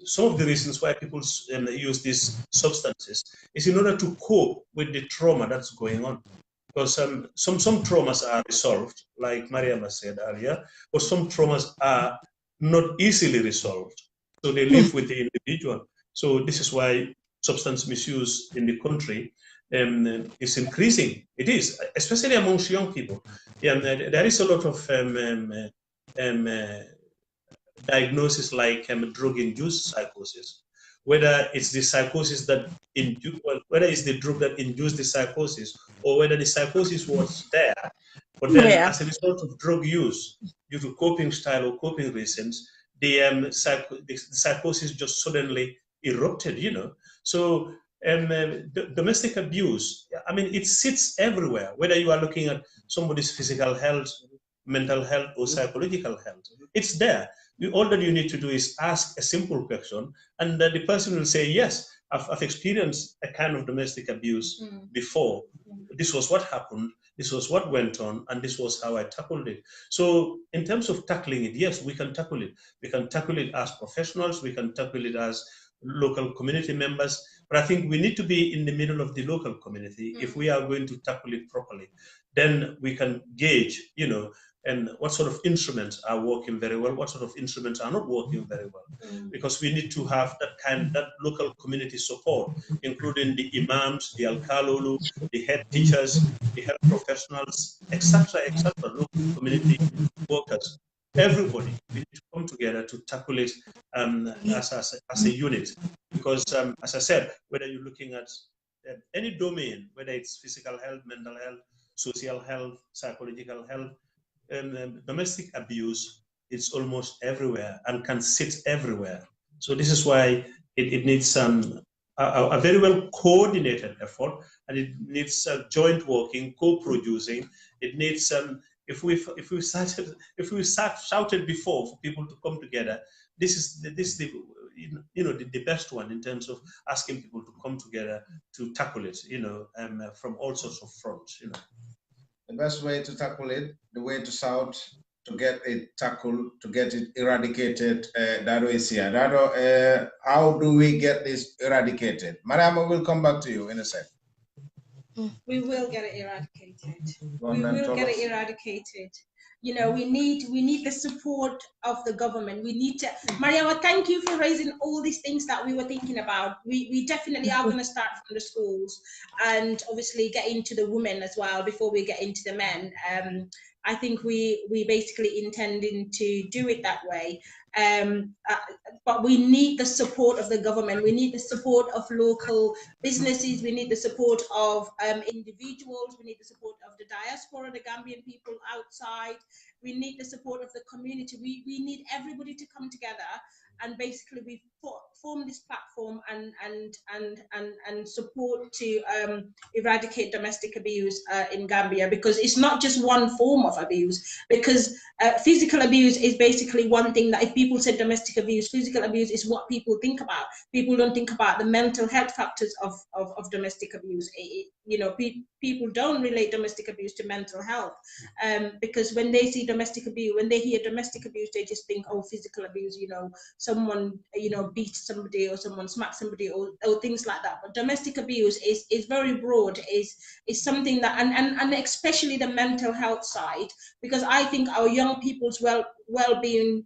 [SPEAKER 2] some of the reasons why people use these substances is in order to cope with the trauma that's going on. Because some traumas are resolved, like Mariama said earlier, but some traumas are not easily resolved. So they live with the individual. So this is why substance misuse in the country is increasing. It is, especially amongst young people. Yeah, there is a lot of diagnosis like drug-induced psychosis, whether it's the psychosis that whether it's the drug that induced the psychosis, or whether the psychosis was there, but then
[SPEAKER 4] Yeah.
[SPEAKER 2] as a result of drug use, due to coping style or coping reasons, the psychosis just suddenly erupted, So domestic abuse, I mean, it sits everywhere, whether you are looking at somebody's physical health, mental health, or psychological health. It's there. All that you need to do is ask a simple question, and the person will say, yes, I've experienced a kind of domestic abuse before. This was what happened, this was what went on, and this was how I tackled it. So in terms of tackling it, yes, we can tackle it. We can tackle it as professionals, we can tackle it as local community members, but I think we need to be in the middle of the local community if we are going to tackle it properly. Then we can gauge, and what sort of instruments are working very well, what sort of instruments are not working very well, because we need to have that local community support, including the imams, the alkalolu, the head teachers, the health professionals, etc., local community workers. Everybody, we need to come together to tackle it as a unit, because as I said, whether you're looking at any domain, whether it's physical health, mental health, social health, psychological health, domestic abuse, it's almost everywhere and can sit everywhere. So this is why it needs a very well coordinated effort, and it needs joint working, co-producing. It needs if we shouted before for people to come together, this is the best one in terms of asking people to come together to tackle it, from all sorts of fronts,
[SPEAKER 1] The best way to tackle it, the way to shout, to get it tackled, to get it eradicated, Dado is here. Dado, how do we get this eradicated? Mariama, will come back to you in a sec.
[SPEAKER 3] We will get it eradicated. We will get it eradicated. We need the support of the government. We need to, Mariama, thank you for raising all these things that we were thinking about. We definitely are going to start from the schools and obviously get into the women as well before we get into the men. I think we basically intending to do it that way. But we need the support of the government. We need the support of local businesses. We need the support of individuals. We need the support of the diaspora, the Gambian people outside. We need the support of the community. We need everybody to come together, and basically we form this platform and support to eradicate domestic abuse in Gambia, because it's not just one form of abuse, because physical abuse is basically one thing that if people say domestic abuse, physical abuse is what people think about. People don't think about the mental health factors of domestic abuse. People don't relate domestic abuse to mental health, because when they see domestic abuse, when they hear domestic abuse, they just think, oh, physical abuse, someone beat somebody or someone smacked somebody or things like that. But domestic abuse is very broad, is something that, and especially the mental health side, because I think our young people's well-being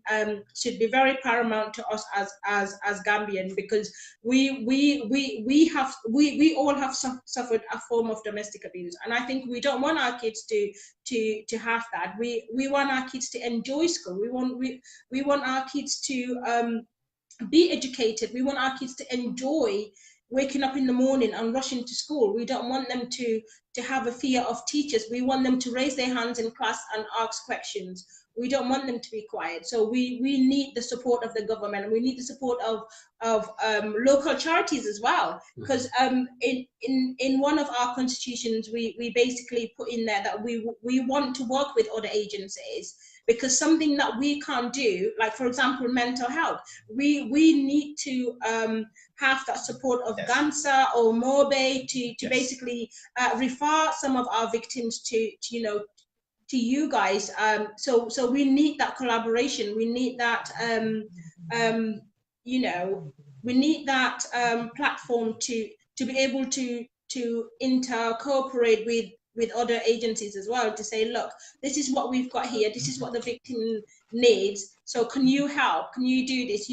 [SPEAKER 3] should be very paramount to us as Gambian, because we all have suffered a form of domestic abuse, and I think we don't want our kids to have that. We want our kids to enjoy school. We want our kids to be educated. We want our kids to enjoy waking up in the morning and rushing to school. We don't want them to have a fear of teachers. We want them to raise their hands in class and ask questions. We don't want them to be quiet. So we need the support of the government. We need the support of local charities as well, because in one of our constitutions we basically put in there that we want to work with other agencies, because something that we can't do, like for example mental health, we need to have that support of GANSA or MOBE to basically refer some of our victims to you guys. So we need that collaboration. We need that we need that platform to be able to cooperate with other agencies as well, to say, look, this is what we've got here, this is what the victim needs, so can you help, can you do this,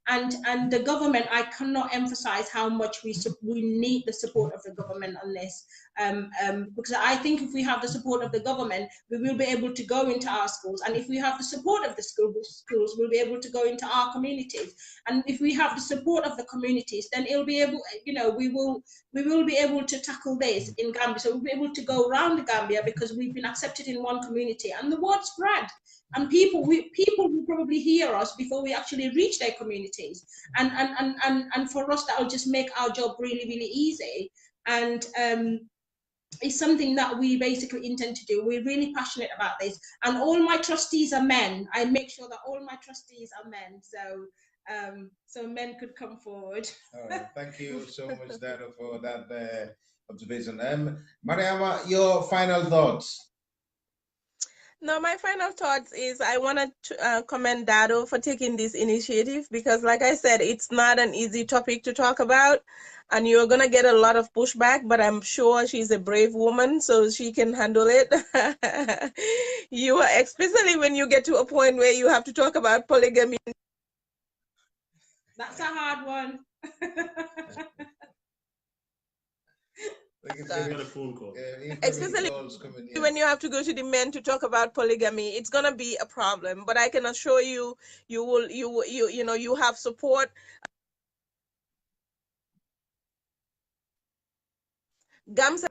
[SPEAKER 3] and the government, I cannot emphasize how much we need the support of the government on this. Because I think if we have the support of the government, we will be able to go into our schools, and if we have the support of the schools, we'll be able to go into our communities, and if we have the support of the communities, then it'll be able, we will be able to tackle this in Gambia. So we'll be able to go around the Gambia because we've been accepted in one community, and the word spread, and people will probably hear us before we actually reach their communities, and for us that'll just make our job really, really easy. And it's something that we basically intend to do. We're really passionate about this, and all my trustees are men. I make sure that all my trustees are men, so men could come forward.
[SPEAKER 1] All right, thank you so much, Dado, for that observation. Mariama, your final thoughts.
[SPEAKER 4] No, my final thoughts is I want to commend Dado for taking this initiative because, like I said, it's not an easy topic to talk about, and you're gonna get a lot of pushback. But I'm sure she's a brave woman, so she can handle it. You are, especially when you get to a point where you have to talk about polygamy.
[SPEAKER 3] That's a hard one.
[SPEAKER 2] Got a phone call.
[SPEAKER 4] Especially when you have to go to the men to talk about polygamy, it's gonna be a problem. But I can assure you, you have support. Gamsa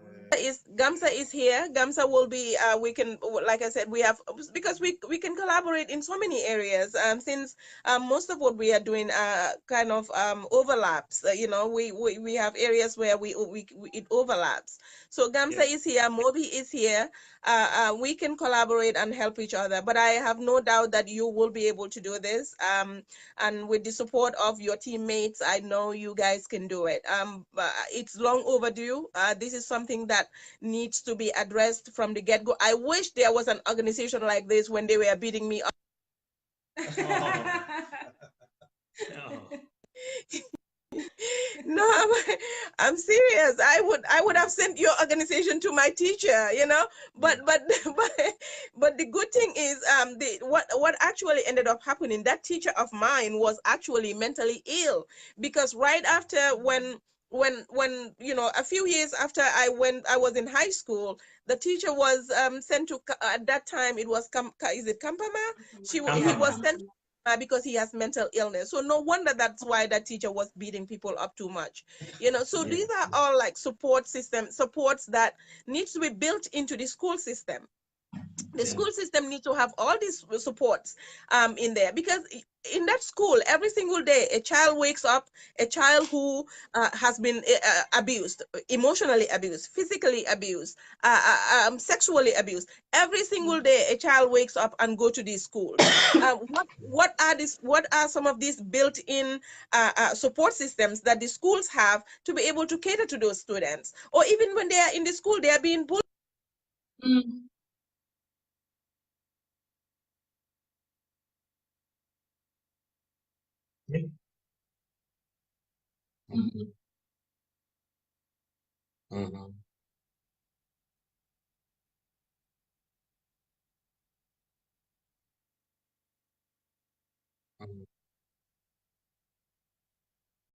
[SPEAKER 4] is here. Gamsa will be. We can, like I said, we have, because we can collaborate in so many areas. Since most of what we are doing kind of overlaps. We have areas where we it overlaps. So Gamsa is here. Mobi is here. We can collaborate and help each other. But I have no doubt that you will be able to do this. And with the support of your teammates, I know you guys can do it. It's long overdue. This is something that needs to be addressed from the get-go. I wish there was an organization like this when they were beating me up.
[SPEAKER 2] Oh.
[SPEAKER 4] No, I'm serious. I would have sent your organization to my teacher, but the good thing is what actually ended up happening, that teacher of mine was actually mentally ill, because right after when a few years after I was in high school, the teacher was sent to, at that time it was is it Kampama? He was sent because he has mental illness. So no wonder that's why that teacher was beating people up too much. So these are all like supports that needs to be built into the school system. The school system needs to have all these supports in there, because in that school, every single day, a child wakes up, a child who has been abused, emotionally abused, physically abused, sexually abused. Every single day, a child wakes up and go to these schools. What are some of these built-in support systems that the schools have to be able to cater to those students? Or even when they are in the school, they are being bullied.
[SPEAKER 3] Mm.
[SPEAKER 1] Mm-hmm.